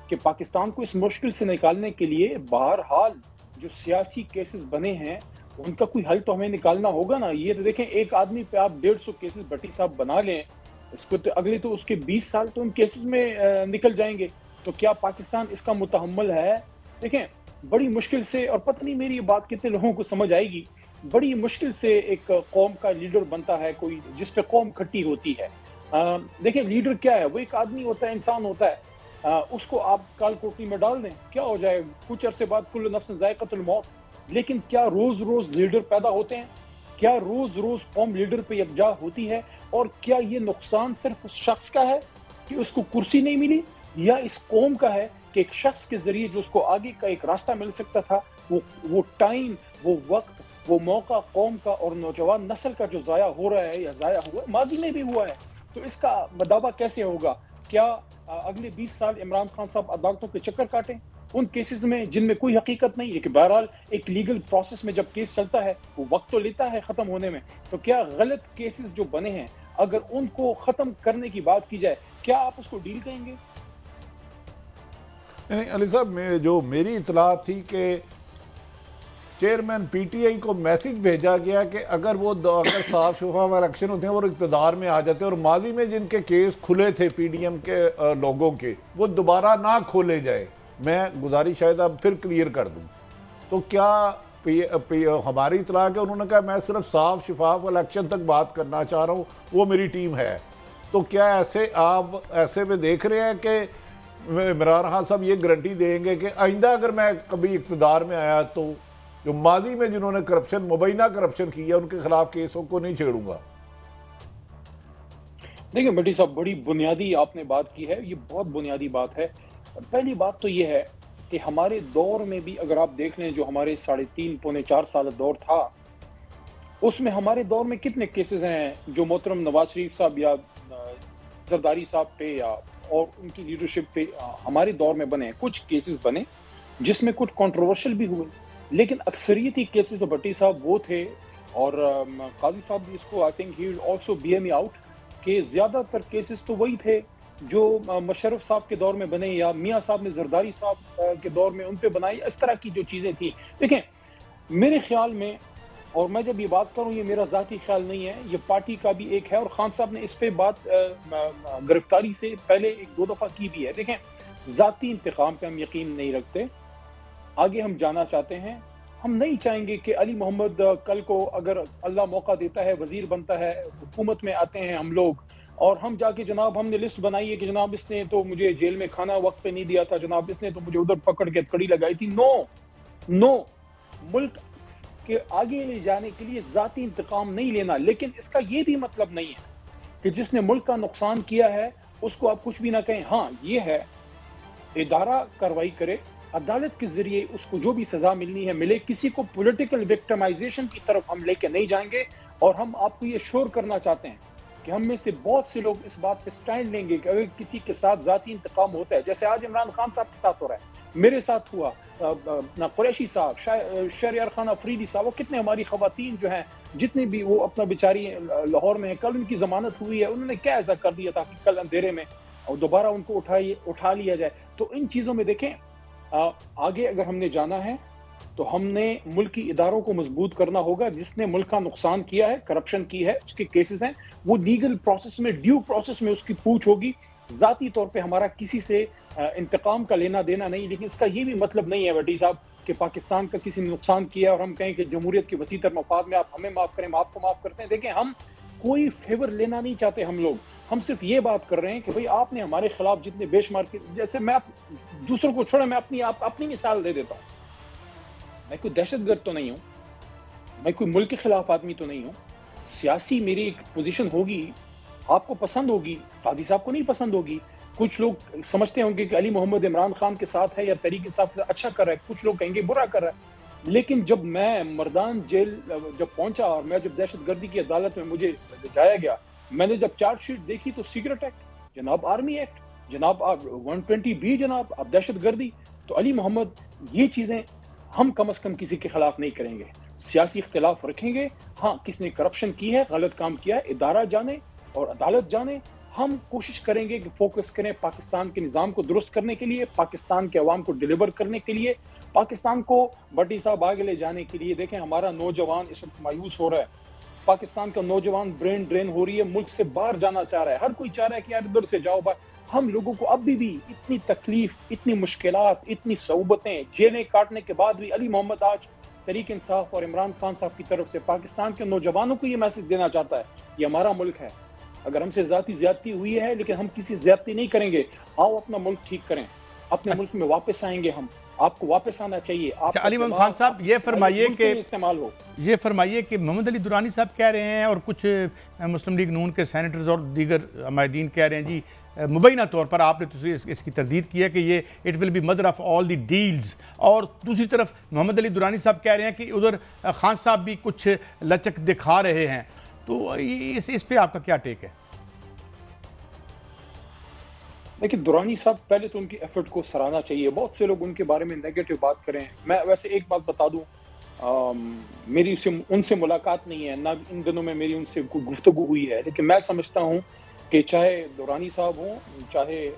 کہ پاکستان کو اس مشکل سے نکالنے کے لیے بہرحال جو سیاسی کیسز بنے ہیں ان کا کوئی حل تو ہمیں نکالنا ہوگا نا. یہ تو دیکھیں، ایک آدمی پہ آپ 150 کیسز بٹی صاحب بنا لیں، اس کو تو اگلے تو اس کے 20 سال تو ان کیسز میں نکل جائیں گے. تو کیا پاکستان اس کا متحمل ہے؟ دیکھیں، بڑی مشکل سے، اور پتہ نہیں میری یہ بات کتنے لوگوں کو سمجھ آئے گی، بڑی مشکل سے ایک قوم کا لیڈر بنتا ہے کوئی جس پہ قوم کھٹی ہوتی ہے. دیکھیں، لیڈر کیا ہے؟ وہ ایک آدمی ہوتا ہے، انسان ہوتا ہے. اس کو آپ کال کوٹری میں ڈال دیں، کیا ہو جائے؟ کچھ عرصے بعد کل نفس ذائقۃ الموت. لیکن کیا روز روز لیڈر پیدا ہوتے ہیں؟ کیا روز روز قوم لیڈر پہ یکجا ہوتی ہے؟ اور کیا یہ نقصان صرف اس شخص کا ہے کہ اس کو کرسی نہیں ملی، یا اس قوم کا ہے کہ ایک شخص کے ذریعے جو اس کو آگے کا ایک راستہ مل سکتا تھا، وہ ٹائم، وہ وقت، وہ موقع قوم کا اور نوجوان نسل کا جو ضائع ہو رہا ہے یا ضائع ہوا ہے، ماضی میں بھی ہوا ہے. تو اس کا دعویٰ کیسے ہوگا؟ کیا اگلے 20 سال عمران خان صاحب عدالتوں کے چکر کاٹیں؟ ان کیسز میں جن میں کوئی حقیقت نہیں ہے کہ بہرحال ایک لیگل پروسیس میں جب کیس چلتا ہے وہ وقت تو لیتا ہے ختم ہونے میں، تو کیا غلط کیسز جو بنے ہیں اگر ان کو ختم کرنے کی بات کی جائے کیا آپ اس کو ڈیل کہیں گے؟ نہیں علی صاحب، جو میری اطلاع تھی کہ چیئرمین پی ٹی آئی کو میسج بھیجا گیا کہ اگر صاف شفاف الیکشن ہوتے ہیں اور اقتدار میں آ جاتے ہیں اور ماضی میں جن کے کیس کھلے تھے پی ڈی ایم کے لوگوں کے وہ دوبارہ نہ کھولے جائے. میں گزارش شاید اب پھر کلیئر کر دوں. تو کیا ہماری اطلاع کہ انہوں نے کہا میں صرف صاف شفاف الیکشن تک بات کرنا چاہ رہا ہوں، وہ میری ٹیم ہے. تو کیا آپ ایسے میں دیکھ رہے ہیں کہ عمران خان صاحب یہ گارنٹی دیں گے کہ آئندہ اگر میں کبھی اقتدار میں آیا تو جو ماضی میں جنہوں نے مبینہ کرپشن کی ہے ان کے خلاف کیسوں کو نہیں چھیڑوں گا؟ دیکھیں بٹی صاحب، بڑی بنیادی آپ نے بات کی ہے، یہ بہت بنیادی بات ہے. پہلی بات تو یہ ہے کہ ہمارے دور میں بھی اگر آپ دیکھ لیں جو ہمارے 3.5 پونے 4 سال دور تھا، اس میں ہمارے دور میں کتنے کیسز ہیں جو محترم نواز شریف صاحب یا زرداری صاحب پہ یا اور ان کی لیڈرشپ پہ ہمارے دور میں بنے. کچھ کیسز بنے جس میں کچھ کنٹروورشل بھی ہوئے، لیکن اکثریتی کیسز تو بٹی صاحب وہ تھے، اور قاضی صاحب بھی اس کو I think he also be me out, کہ زیادہ تر کیسز تو وہی تھے جو مشرف صاحب کے دور میں بنے یا میاں صاحب نے زرداری صاحب کے دور میں ان پہ بنائی. اس طرح کی جو چیزیں تھیں، دیکھیں میرے خیال میں، اور میں جب یہ بات کروں یہ میرا ذاتی خیال نہیں ہے، یہ پارٹی کا بھی ایک ہے، اور خان صاحب نے اس پہ بات گرفتاری سے پہلے 1-2 دفعہ کی بھی ہے. دیکھیں ذاتی انتقام پہ ہم یقین نہیں رکھتے، آگے ہم جانا چاہتے ہیں. ہم نہیں چاہیں گے کہ علی محمد کل کو اگر اللہ موقع دیتا ہے وزیر بنتا ہے، حکومت میں آتے ہیں ہم لوگ، اور ہم جا کے جناب ہم نے لسٹ بنائی ہے کہ جناب اس نے تو مجھے جیل میں کھانا وقت پہ نہیں دیا تھا، جناب اس نے تو مجھے ادھر پکڑ کے کڑی لگائی تھی. نو، ملک کے آگے لے جانے کے لیے ذاتی انتقام نہیں لینا، لیکن اس کا یہ بھی مطلب نہیں ہے کہ جس نے ملک کا نقصان کیا ہے اس کو آپ کچھ بھی نہ کہیں. ہاں یہ ہے ادارہ کارروائی کرے، عدالت کے ذریعے اس کو جو بھی سزا ملنی ہے ملے. کسی کو پولیٹیکل وکٹمائزیشن کی طرف ہم لے کے نہیں جائیں گے، اور ہم آپ کو یہ شور کرنا چاہتے ہیں کہ ہم میں سے بہت سے لوگ اس بات پہ سٹینڈ لیں گے کہ اگر کسی کے ساتھ ذاتی انتقام ہوتا ہے، جیسے آج عمران خان صاحب کے ساتھ ہو رہا ہے، میرے ساتھ ہوا، قریشی صاحب، شہریار خان افریدی صاحب، وہ کتنے ہماری خواتین جو ہیں جتنے بھی وہ اپنا بیچاری لاہور میں ہیں، کل ان کی ضمانت ہوئی ہے، انہوں نے کیا ایسا کر دیا تھا کہ کل اندھیرے میں اور دوبارہ ان کو اٹھا لیا جائے. تو ان چیزوں میں دیکھیں آگے اگر ہم نے جانا ہے تو ہم نے ملکی اداروں کو مضبوط کرنا ہوگا. جس نے ملک کا نقصان کیا ہے، کرپشن کی ہے، اس کے کیسز ہیں، وہ لیگل پروسیس میں، ڈیو پروسیس میں اس کی پوچھ ہوگی. ذاتی طور پہ ہمارا کسی سے انتقام کا لینا دینا نہیں، لیکن اس کا یہ بھی مطلب نہیں ہے وڈی صاحب کہ پاکستان کا کسی نے نقصان کیا اور ہم کہیں کہ جمہوریت کے وسیع تر مفاد میں آپ ہمیں معاف کریں، ہم آپ کو معاف کرتے ہیں. دیکھیں ہم کوئی فیور لینا نہیں چاہتے ہم لوگ، ہم صرف یہ بات کر رہے ہیں کہ بھئی آپ نے ہمارے خلاف جتنے بے شمار کے، جیسے میں دوسروں کو چھوڑے، میں اپنی مثال دے دیتا ہوں. میں کوئی دہشت گرد تو نہیں ہوں، میں کوئی ملک کے خلاف آدمی تو نہیں ہوں. سیاسی میری ایک پوزیشن ہوگی، آپ کو پسند ہوگی، قاضی صاحب کو نہیں پسند ہوگی. کچھ لوگ سمجھتے ہوں گے کہ علی محمد عمران خان کے ساتھ ہے یا تحریک انصاف کے ساتھ اچھا کر رہا ہے، کچھ لوگ کہیں گے برا کر رہا ہے. لیکن جب میں مردان جیل جب پہنچا اور میں جب دہشت گردی کی عدالت میں مجھے جایا گیا، میں نے جب چارج شیٹ دیکھی تو سیکرٹ ایکٹ جناب، آرمی ایکٹ جناب، 120B جناب، اب دہشت گردی. تو علی محمد یہ چیزیں ہم کم از کم کسی کے خلاف نہیں کریں گے. سیاسی اختلاف رکھیں گے، ہاں کس نے کرپشن کی ہے، غلط کام کیا ہے، ادارہ جانے اور عدالت جانے. ہم کوشش کریں گے کہ فوکس کریں پاکستان کے نظام کو درست کرنے کے لیے، پاکستان کے عوام کو ڈیلیور کرنے کے لیے، پاکستان کو بٹی صاحب آگے لے جانے کے لیے. دیکھیں ہمارا نوجوان اس وقت مایوس ہو رہا ہے، پاکستان کا نوجوان برین ڈرین ہو رہی ہے، ملک سے باہر جانا چاہ رہا ہے، ہر کوئی چاہ رہا ہے کہ یار ادھر سے جاؤ باہر. ہم لوگوں کو اب بھی اتنی تکلیف، اتنی مشکلات، اتنی صعوبتیں جیلیں کاٹنے کے بعد بھی علی محمد آج تحریک انصاف اور عمران خان صاحب کی طرف سے پاکستان کے نوجوانوں کو یہ میسج دینا چاہتا ہے، یہ ہمارا ملک ہے. اگر ہم سے ذاتی زیادتی ہوئی ہے لیکن ہم کسی زیادتی نہیں کریں گے. آؤ اپنا ملک ٹھیک کریں، اپنے ملک میں واپس آئیں گے ہم. آپ کو واپس آنا چاہیے. علی محمد خان صاحب یہ فرمائیے کہ استعمال ہو، یہ فرمائیے کہ محمد علی درانی صاحب کہہ رہے ہیں اور کچھ مسلم لیگ نون کے سینیٹرز اور دیگر عمائدین کہہ رہے ہیں جی مبینہ طور پر، آپ نے اس کی تردید کی ہے کہ یہ it will be mother of all the deals, اور دوسری طرف محمد علی درانی صاحب کہہ رہے ہیں کہ ادھر خان صاحب بھی کچھ لچک دکھا رہے ہیں. تو اس پہ آپ کا کیا ٹیک ہے؟ دیکھیے دورانی صاحب پہلے تو ان کی ایفرٹ کو سراہنا چاہیے. بہت سے لوگ ان کے بارے میں نیگیٹو بات کریں. میں ویسے ایک بات بتا دوں, میری ان سے ملاقات نہیں ہے, نہ ان دنوں میں میری ان سے کوئی گفتگو ہوئی ہے, لیکن میں سمجھتا ہوں کہ چاہے دورانی صاحب ہوں, چاہے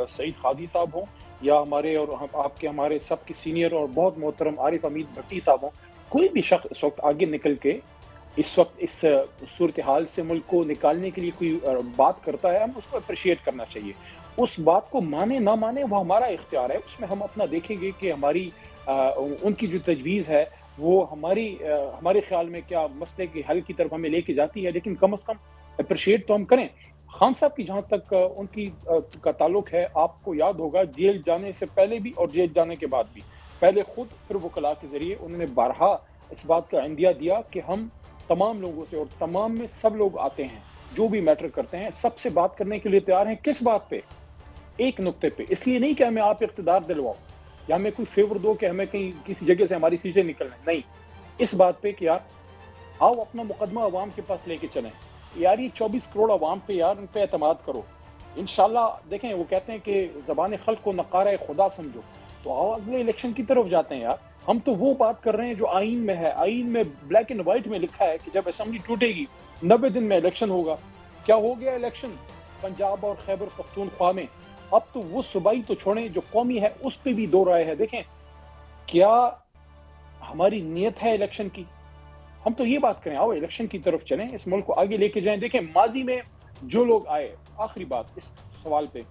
سعید قاضی صاحب ہوں, یا ہمارے اور آپ کے ہمارے سب کے سینئر اور بہت محترم عارف حمید بھٹی صاحب ہوں, کوئی بھی شخص اس وقت آگے نکل کے اس وقت اس صورتحال سے ملک کو نکالنے کے لیے کوئی بات کرتا ہے, ہم اس کو اپریشیٹ کرنا چاہیے. اس بات کو مانے نہ مانے وہ ہمارا اختیار ہے, اس میں ہم اپنا دیکھیں گے کہ ہماری ان کی جو تجویز ہے وہ ہمارے خیال میں کیا مسئلے کے حل کی طرف ہمیں لے کے جاتی ہے, لیکن کم از کم اپریشیٹ تو ہم کریں. خان صاحب کی جہاں تک ان کی کا تعلق ہے, آپ کو یاد ہوگا جیل جانے سے پہلے بھی اور جیل جانے کے بعد بھی, پہلے خود پھر وکلاء کے ذریعے انہوں نے بارہا اس بات کا عندیہ دیا کہ ہم تمام لوگوں سے, اور تمام میں سب لوگ آتے ہیں جو بھی میٹر کرتے ہیں, سب سے بات کرنے کے لیے تیار ہیں. کس بات پہ؟ ایک نقطے پہ. اس لیے نہیں کہ ہمیں آپ اقتدار دلواؤ یا ہمیں کوئی فیور دو کہ ہمیں کہیں کسی جگہ سے ہماری سیٹیں نکلنا, نہیں. اس بات پہ کہ یار آؤ اپنا مقدمہ عوام کے پاس لے کے چلیں. یار یہ 24 کروڑ عوام پہ یار ان پہ اعتماد کرو. انشاءاللہ دیکھیں وہ کہتے ہیں کہ زبان خلق کو نقارہ خدا سمجھو, تو آؤ اگلے الیکشن کی طرف جاتے ہیں. یار ہم تو وہ بات کر رہے ہیں جو آئین میں ہے. آئین میں بلیک اینڈ وائٹ میں لکھا ہے کہ جب اسمبلی ٹوٹے گی 90 دن میں الیکشن ہوگا. کیا ہو گیا الیکشن پنجاب اور خیبر پختونخوا میں؟ اب تو وہ صوبائی تو چھوڑیں, جو قومی ہے اس پہ بھی دو رائے ہے. دیکھیں کیا ہماری نیت ہے الیکشن کی؟ ہم تو یہ بات کریں, آؤ الیکشن کی طرف چلیں, اس ملک کو آگے لے کے جائیں. دیکھیں ماضی میں جو لوگ آئے, آخری بات اس سوال پہ,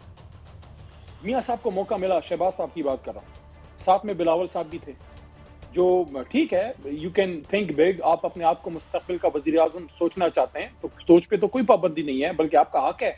میاں صاحب کو موقع ملا, شہباز صاحب کی بات کر رہا ہوں, ساتھ میں بلاول صاحب بھی تھے, جو ٹھیک ہے یو کین تھنک بگ, آپ اپنے آپ کو مستقبل کا وزیر اعظم سوچنا چاہتے ہیں تو سوچ پہ تو کوئی پابندی نہیں ہے, بلکہ آپ کا حق ہے.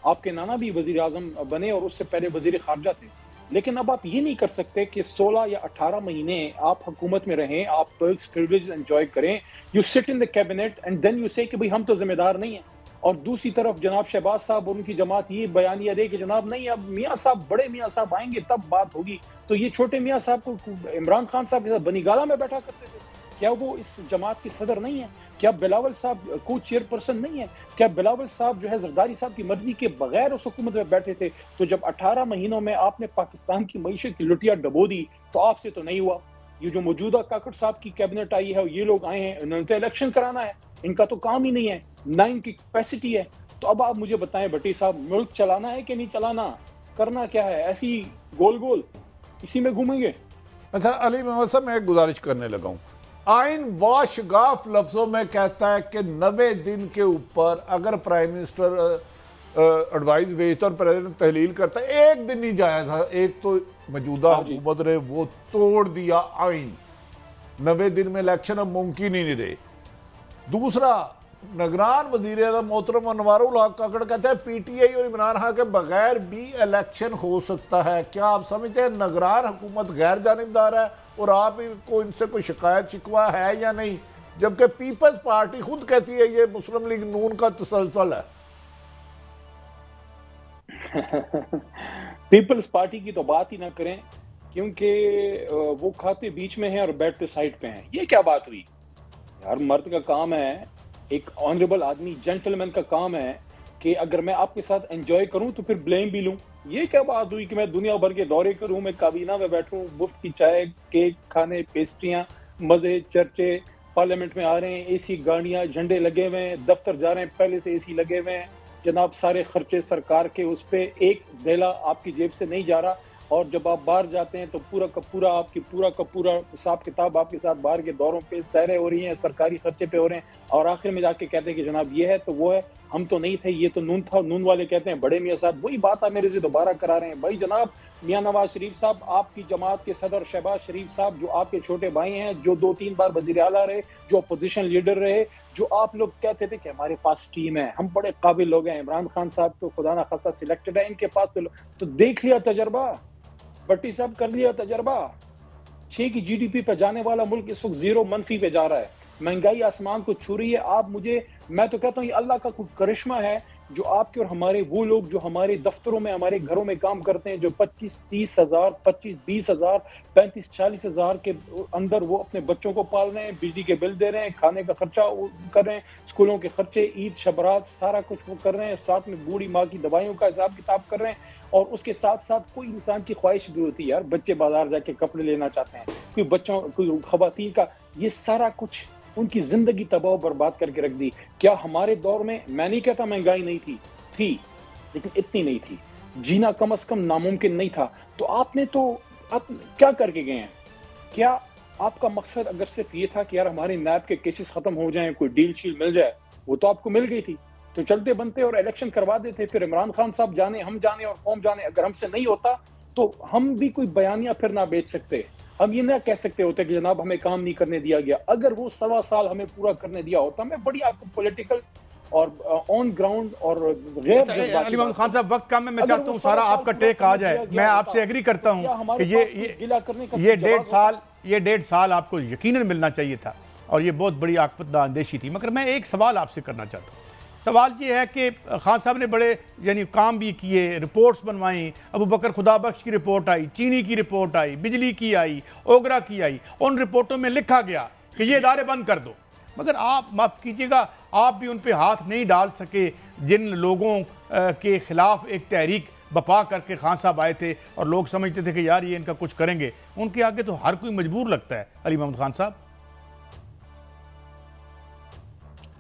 آپ کے نانا بھی وزیر اعظم بنے اور اس سے پہلے وزیر خارجہ تھے. لیکن اب آپ یہ نہیں کر سکتے کہ 16 یا 18 مہینے آپ حکومت میں رہیں, آپ پرکس پریویلیجز انجوائے کریں, you sit in the cabinet and then you say کہ بھئی ہم تو ذمہ دار نہیں ہیں, اور دوسری طرف جناب شہباز صاحب اور ان کی جماعت یہ بیانیہ دے کہ جناب نہیں, اب میاں صاحب بڑے میاں صاحب آئیں گے تب بات ہوگی. تو یہ چھوٹے میاں صاحب کو عمران خان صاحب کے ساتھ بنی گالہ میں بیٹھا کرتے تھے. کیا وہ اس جماعت کی صدر نہیں ہے؟ کیا بلاول صاحب کو چیئر پرسن نہیں ہے؟ کیا بلاول صاحب جو ہے زرداری صاحب کی مرضی کے بغیر اس حکومت میں بیٹھے تھے؟ تو جب 18 مہینوں میں آپ نے پاکستان کی معیشت کی لٹیا ڈبو دی تو آپ سے تو نہیں ہوا. یہ جو موجودہ کاکڑ صاحب کی کیبنٹ آئی ہے, یہ لوگ آئے ہیں, انہوں نے تو الیکشن کرانا ہے, ان کا تو کام ہی نہیں ہے, نہ ان کی کیپیسٹی ہے. تو اب آپ مجھے بتائیں بھٹی صاحب, ملک چلانا ہے کہ نہیں چلانا؟ کرنا کیا ہے؟ ایسی گول گول اسی میں گھومیں گے؟ اچھا علی محمد صاحب, میں ایک گزارش کرنے لگا ہوں. آئین واشگاف لفظوں میں کہتا ہے کہ 90 دن کے اوپر اگر پرائم منسٹر ایڈوائز بھیجتا اور پریزیڈنٹ تحلیل کرتا ہے, ایک دن نہیں جایا تھا. ایک تو موجودہ حکومت رہے وہ توڑ دیا آئین, 90 دن میں الیکشن اب ممکن ہی نہیں رہے. دوسرا, نگران وزیر اعظم محترم انوار الحق کاکڑ کہتے ہیں پی ٹی آئی اور عمران خان کے بغیر بھی الیکشن ہو سکتا ہے. کیا آپ سمجھتے ہیں نگران حکومت غیر جانبدار ہے اور آپ کو ان سے کوئی شکایت شکوہ ہے یا نہیں؟ جبکہ پیپلز پارٹی خود کہتی ہے یہ مسلم لیگ نون کا تسلسل ہے. پیپلز پارٹی کی تو بات ہی نہ کریں, کیونکہ وہ کھاتے بیچ میں ہیں اور بیٹھتے سائڈ پہ ہیں. یہ کیا بات ہوئی یار؟ مرد کا کام ہے, ایک آنریبل آدمی جینٹل مین کا کام ہے کہ اگر میں آپ کے ساتھ انجوائے کروں تو پھر بلیم بھی لوں. یہ کیا بات ہوئی کہ میں دنیا بھر کے دورے کروں, میں کابینہ میں بیٹھوں, مفت کی چائے, کیک کھانے, پیسٹریاں, مزے, چرچے, پارلیمنٹ میں آ رہے ہیں, اے سی گاڑیاں, جھنڈے لگے ہوئے ہیں, دفتر جا رہے ہیں پہلے سے اے سی لگے ہوئے ہیں, جناب سارے خرچے سرکار کے, اس پہ ایک دھیلا آپ کی جیب سے نہیں جا رہا. اور جب آپ باہر جاتے ہیں تو پورا کا پورا حساب کتاب آپ کے ساتھ باہر کے دوروں پہ سیریں ہو رہی ہیں, سرکاری خرچے پہ ہو رہے ہیں, اور آخر میں جا کے کہتے ہیں کہ جناب یہ ہے تو وہ ہے, ہم تو نہیں تھے, یہ تو نون تھا. نون والے کہتے ہیں بڑے میاں صاحب. وہی بات آپ میرے سے دوبارہ کرا رہے ہیں. بھائی جناب میاں نواز شریف صاحب, آپ کی جماعت کے صدر شہباز شریف صاحب, جو آپ کے چھوٹے بھائی ہیں, جو 2-3 بار وزیر اعلیٰ رہے, جو اپوزیشن لیڈر رہے, جو آپ لوگ کہتے تھے کہ ہمارے پاس ٹیم ہے, ہم بڑے قابل لوگ ہیں. عمران خان صاحب تو خدا نہ خواستہ سلیکٹڈ ہے, ان کے پاس تو دیکھ لیا تجربہ, بٹی صاحب کر لیا تجربہ. 6 کی جی ڈی پی پہ جانے والا ملک اس وقت 0 منفی پہ جا رہا ہے, مہنگائی آسمان کو چھو رہی ہے. آپ مجھے, میں تو کہتا ہوں یہ اللہ کا کوئی کرشمہ ہے جو آپ کے اور ہمارے وہ لوگ جو ہمارے دفتروں میں, ہمارے گھروں میں کام کرتے ہیں, جو 25-30 ہزار, 25-20 ہزار, 35-40 ہزار کے اندر وہ اپنے بچوں کو پال رہے ہیں, بجلی کے بل دے رہے ہیں, کھانے کا خرچہ کر رہے ہیں, اسکولوں کے خرچے, عید شبرات, سارا کچھ وہ کر رہے ہیں, ساتھ میں بوڑھی ماں کی دوائیوں کا حساب کتاب کر رہے ہیں. اور اس کے ساتھ ساتھ کوئی انسان کی خواہش بھی ہوتی ہے یار، بچے بازار جا کے کپڑے لینا چاہتے ہیں، کوئی خواتین کا، یہ سارا کچھ ان کی زندگی تباہ و برباد کر کے رکھ دی۔ کیا ہمارے دور میں، میں نہیں کہتا مہنگائی نہیں تھی لیکن اتنی نہیں تھی، جینا کم از کم ناممکن نہیں تھا، تو آپ کیا کر کے گئے ہیں؟ کیا آپ کا مقصد اگر صرف یہ تھا کہ یار ہمارے نیب کے کیسز ختم ہو جائیں، کوئی ڈیل شیل مل جائے، وہ تو آپ کو مل گئی تھی، تو چلتے بنتے اور الیکشن کروا دیتے، پھر عمران خان صاحب جانے، ہم جانے اور قوم جانے، اگر ہم سے نہیں ہوتا تو ہم بھی کوئی بیانیہ پھر نہ بیچ سکتے، ہم یہ نہ کہہ سکتے ہوتے کہ جناب ہمیں کام نہیں کرنے دیا گیا۔ اگر وہ 1.25 سال ہمیں پورا کرنے دیا ہوتا، میں بڑی آپ کو پولیٹیکل اور آن گراؤنڈ اور غیر علی محمد خان صاحب وقت کم ہے، میں چاہتا ہوں سارا آپ کا ٹیک آ جائے۔ میں آپ سے ایگری کرتا ہوں کہ یہ 1.5 سال آپ کو یقیناً ملنا چاہیے تھا اور یہ بہت بڑی عاقبت اندیشی تھی، مگر میں ایک سوال آپ سے کرنا چاہتا ہوں۔ سوال یہ ہے کہ خان صاحب نے بڑے کام بھی کیے، رپورٹس بنوائیں، ابو بکر خدا بخش کی رپورٹ آئی، چینی کی رپورٹ آئی، بجلی کی آئی، اوگرا کی آئی، ان رپورٹوں میں لکھا گیا کہ یہ ادارے بند کر دو، مگر آپ معاف کیجیے گا، آپ بھی ان پہ ہاتھ نہیں ڈال سکے جن لوگوں کے خلاف ایک تحریک بپا کر کے خان صاحب آئے تھے اور لوگ سمجھتے تھے کہ یار یہ ان کا کچھ کریں گے، ان کے آگے تو ہر کوئی مجبور لگتا ہے۔ علی محمد خان صاحب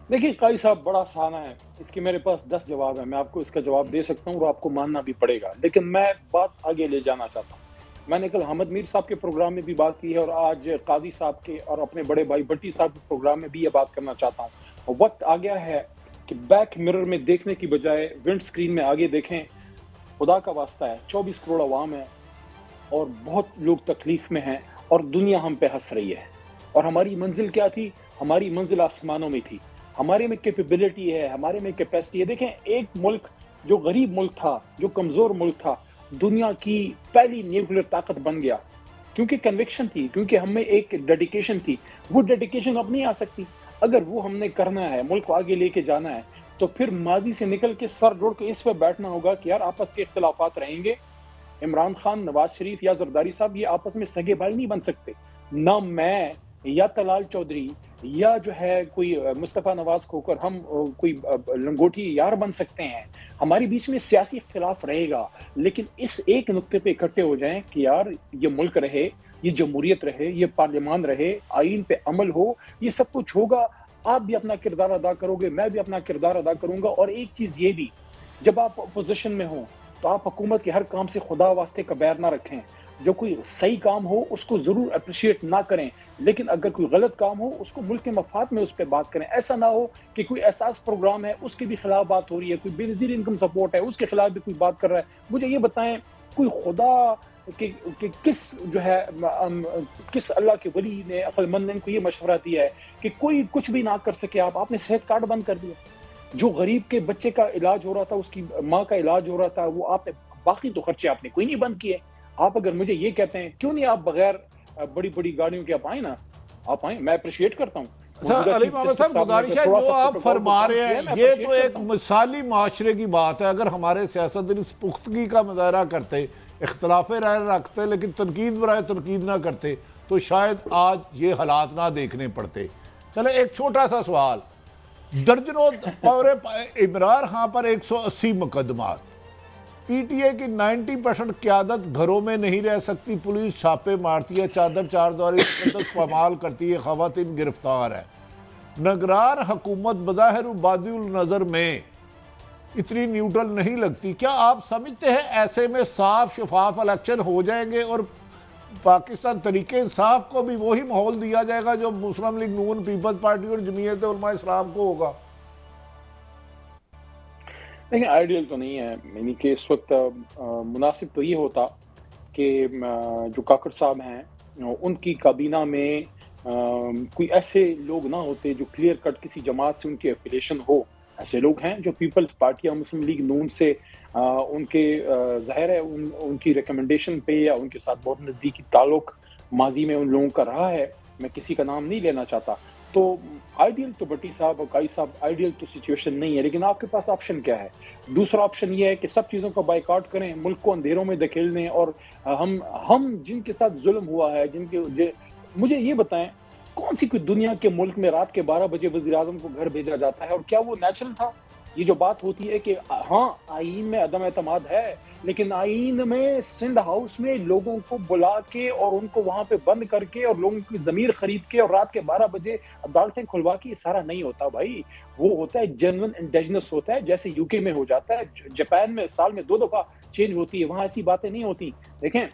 دیکھیے قاضی صاحب، بڑا آسان ہے، اس کے میرے پاس 10 جواب ہیں، میں آپ کو اس کا جواب دے سکتا ہوں اور آپ کو ماننا بھی پڑے گا، لیکن میں بات آگے لے جانا چاہتا ہوں۔ میں نے کل حامد میر صاحب کے پروگرام میں بھی بات کی ہے اور آج قاضی صاحب کے اور اپنے بڑے بھائی بٹی صاحب کے پروگرام میں بھی یہ بات کرنا چاہتا ہوں۔ وقت آ گیا ہے کہ بیک مرر میں دیکھنے کی بجائے ونڈ سکرین میں آگے دیکھیں۔ خدا کا واسطہ ہے، 24 کروڑ عوام ہے اور بہت لوگ تکلیف میں ہیں اور دنیا ہم پہ ہنس رہی ہے، اور ہماری منزل کیا تھی؟ ہماری منزل آسمانوں میں تھی، ہمارے میں کیپیبلٹی ہے، ہمارے میں کیپیسٹی ہے۔ دیکھیں، ایک ملک جو غریب ملک تھا، جو کمزور ملک تھا، دنیا کی پہلی نیوکلیر طاقت بن گیا، کیونکہ کنوکشن تھی، کیونکہ ہم میں ایک ڈیڈیکیشن تھی۔ وہ ڈیڈیکیشن اب نہیں آ سکتی۔ اگر وہ ہم نے کرنا ہے، ملک کو آگے لے کے جانا ہے، تو پھر ماضی سے نکل کے سر جوڑ کے اس پہ بیٹھنا ہوگا کہ یار آپس کے اختلافات رہیں گے۔ عمران خان، نواز شریف یا زرداری صاحب یہ آپس میں سگے بھائی نہیں بن سکتے، نہ میں یا طلال چودھری یا جو ہے کوئی مصطفیٰ نواز کھوکر ہم کوئی لنگوٹی یار بن سکتے ہیں۔ ہمارے بیچ میں سیاسی اختلاف رہے گا، لیکن اس ایک نقطے پہ اکٹھے ہو جائیں کہ یار یہ ملک رہے، یہ جمہوریت رہے، یہ پارلیمان رہے، آئین پہ عمل ہو، یہ سب کچھ ہوگا۔ آپ بھی اپنا کردار ادا کرو گے، میں بھی اپنا کردار ادا کروں گا۔ اور ایک چیز یہ بھی، جب آپ اپوزیشن میں ہوں تو آپ حکومت کے ہر کام سے خدا واسطے کا بیر نہ رکھیں۔ جو کوئی صحیح کام ہو اس کو ضرور اپریشیٹ نہ کریں، لیکن اگر کوئی غلط کام ہو اس کو ملک کے مفاد میں اس پہ بات کریں۔ ایسا نہ ہو کہ کوئی احساس پروگرام ہے اس کے بھی خلاف بات ہو رہی ہے، کوئی بے نظیر انکم سپورٹ ہے اس کے خلاف بھی کوئی بات کر رہا ہے۔ مجھے یہ بتائیں، کوئی خدا کہ کس اللہ کے ولی نے، عقل مند نے ان کو یہ مشورہ دیا ہے کہ کوئی کچھ بھی نہ کر سکے؟ آپ نے صحت کارڈ بند کر دیا، جو غریب کے بچے کا علاج ہو رہا تھا، اس کی ماں کا علاج ہو رہا تھا، وہ آپ نے، باقی تو خرچے آپ نے کوئی نہیں بند کیے۔ آپ اگر مجھے یہ کہتے ہیں کیوں نہیں آپ بغیر بڑی بڑی گاڑیوں کے آپ آئیں نا، آپ آئیں، میں اپریشیٹ کرتا ہوں۔ علی محمد صاحب، گزارش ہے، جو آپ فرما رہے ہیں یہ تو ایک مثالی معاشرے کی بات ہے۔ اگر ہمارے سیاستدان اس پختگی کا مظاہرہ کرتے، اختلاف رائے رکھتے لیکن تنقید برائے تنقید نہ کرتے، تو شاید آج یہ حالات نہ دیکھنے پڑتے۔ چلے ایک چھوٹا سا سوال، درجنوں عمران خان پر 180 مقدمات، پی ٹی اے کی 90% قیادت گھروں میں نہیں رہ سکتی، پولیس چھاپے مارتی ہے، چادر چاردواری مقدس پامال کرتی ہے، خواتین گرفتار ہے، نگران حکومت بظاہر بادی النظر میں اتنی نیوٹرل نہیں لگتی۔ کیا آپ سمجھتے ہیں ایسے میں صاف شفاف الیکشن ہو جائیں گے اور پاکستان تحریک انصاف کو بھی وہی ماحول دیا جائے گا جو مسلم لیگ نون، پیپلز پارٹی اور جمعیت علماء اسلام کو ہوگا؟ لیکن آئیڈیل تو نہیں ہے، یعنی کہ اس وقت مناسب تو یہ ہوتا کہ جو کاکڑ صاحب ہیں ان کی کابینہ میں کوئی ایسے لوگ نہ ہوتے جو کلیئر کٹ کسی جماعت سے ان کی ایفیلیشن ہو۔ ایسے لوگ ہیں جو پیپلز پارٹی یا مسلم لیگ نون سے ان کے ظاہر ہے ان کی ریکمنڈیشن پہ یا ان کے ساتھ بہت نزدیکی تعلق ماضی میں ان لوگوں کا رہا ہے، میں کسی کا نام نہیں لینا چاہتا۔ تو آئیڈیل تو بٹی صاحب اور قاضی صاحب آئیڈیل تو سچویشن نہیں ہے، لیکن آپ کے پاس آپشن کیا ہے؟ دوسرا آپشن یہ ہے کہ سب چیزوں کا بائیکاٹ کریں، ملک کو اندھیروں میں دھکیل دیں، اور ہم جن کے ساتھ ظلم ہوا ہے، مجھے یہ بتائیں کون سی کوئی دنیا کے ملک میں رات کے 12 بجے وزیر اعظم کو گھر بھیجا جاتا ہے، اور کیا وہ نیچرل تھا؟ یہ جو بات ہوتی ہے کہ ہاں آئین میں عدم اعتماد ہے، لیکن آئین میں سندھ ہاؤس میں لوگوں کو بلا کے اور ان کو وہاں پہ بند کر کے اور لوگوں کی ضمیر خرید کے اور رات کے 12 بجے عدالتیں کھلوا کے یہ سارا نہیں ہوتا بھائی. وہ ہوتا ہے جنون انڈیجنس ہوتا ہے، جیسے یو کے میں ہو جاتا ہے، جاپان میں سال میں 2 دفعہ چینج ہوتی ہے، وہاں ایسی باتیں نہیں ہوتی. دیکھیں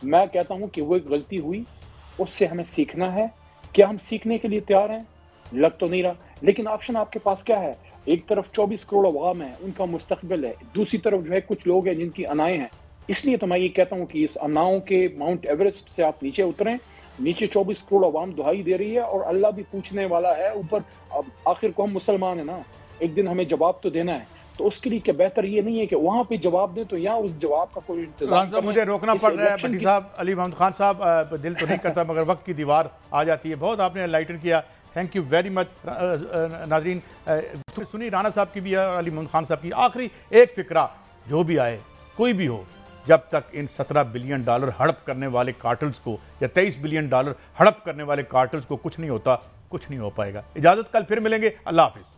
میں کہتا ہوں کہ وہ ایک غلطی ہوئی، اس سے ہمیں سیکھنا ہے. کیا ہم سیکھنے کے لیے تیار ہیں؟ لگ تو نہیں رہا. لیکن آپشن آپ کے پاس کیا ہے؟ ایک طرف 24 کروڑ عوام ہیں، ان کا مستقبل ہے، دوسری طرف جو ہے کچھ لوگ ہیں جن کی انائیں ہیں. اس لیے تو میں یہ کہتا ہوں کہ اس اناؤں کے ماؤنٹ ایوریسٹ سے آپ نیچے اتریں. نیچے 24 کروڑ عوام دہائی دے رہی ہے اور اللہ بھی پوچھنے والا ہے اوپر. اب آخر کو ہم مسلمان ہیں نا، ایک دن ہمیں جواب تو دینا ہے. تو اس کے لیے کیا بہتر یہ نہیں ہے کہ وہاں پہ جواب دیں تو یہاں اس جواب کا کوئی انتظام کریں. مجھے روکنا پڑ رہا ہے بھٹی صاحب. علی محمد خان صاحب دل تو نہیں کرتا مگر وقت کی دیوار آ جاتی ہے. بہت آپ نے انلائٹن کیا، تھینک یو ویری مچ. ناظرین سنی رانا صاحب کی بھی ہے اور علی محمد خان صاحب کی. آخری ایک فکرہ، جو بھی آئے کوئی بھی ہو، جب تک ان $17 بلین ہڑپ کرنے والے کارٹلز کو یا $23 بلین ہڑپ کرنے والے کارٹلز کو کچھ نہیں ہوتا، کچھ نہیں ہو پائے گا. اجازت، کل پھر ملیں گے. اللہ حافظ.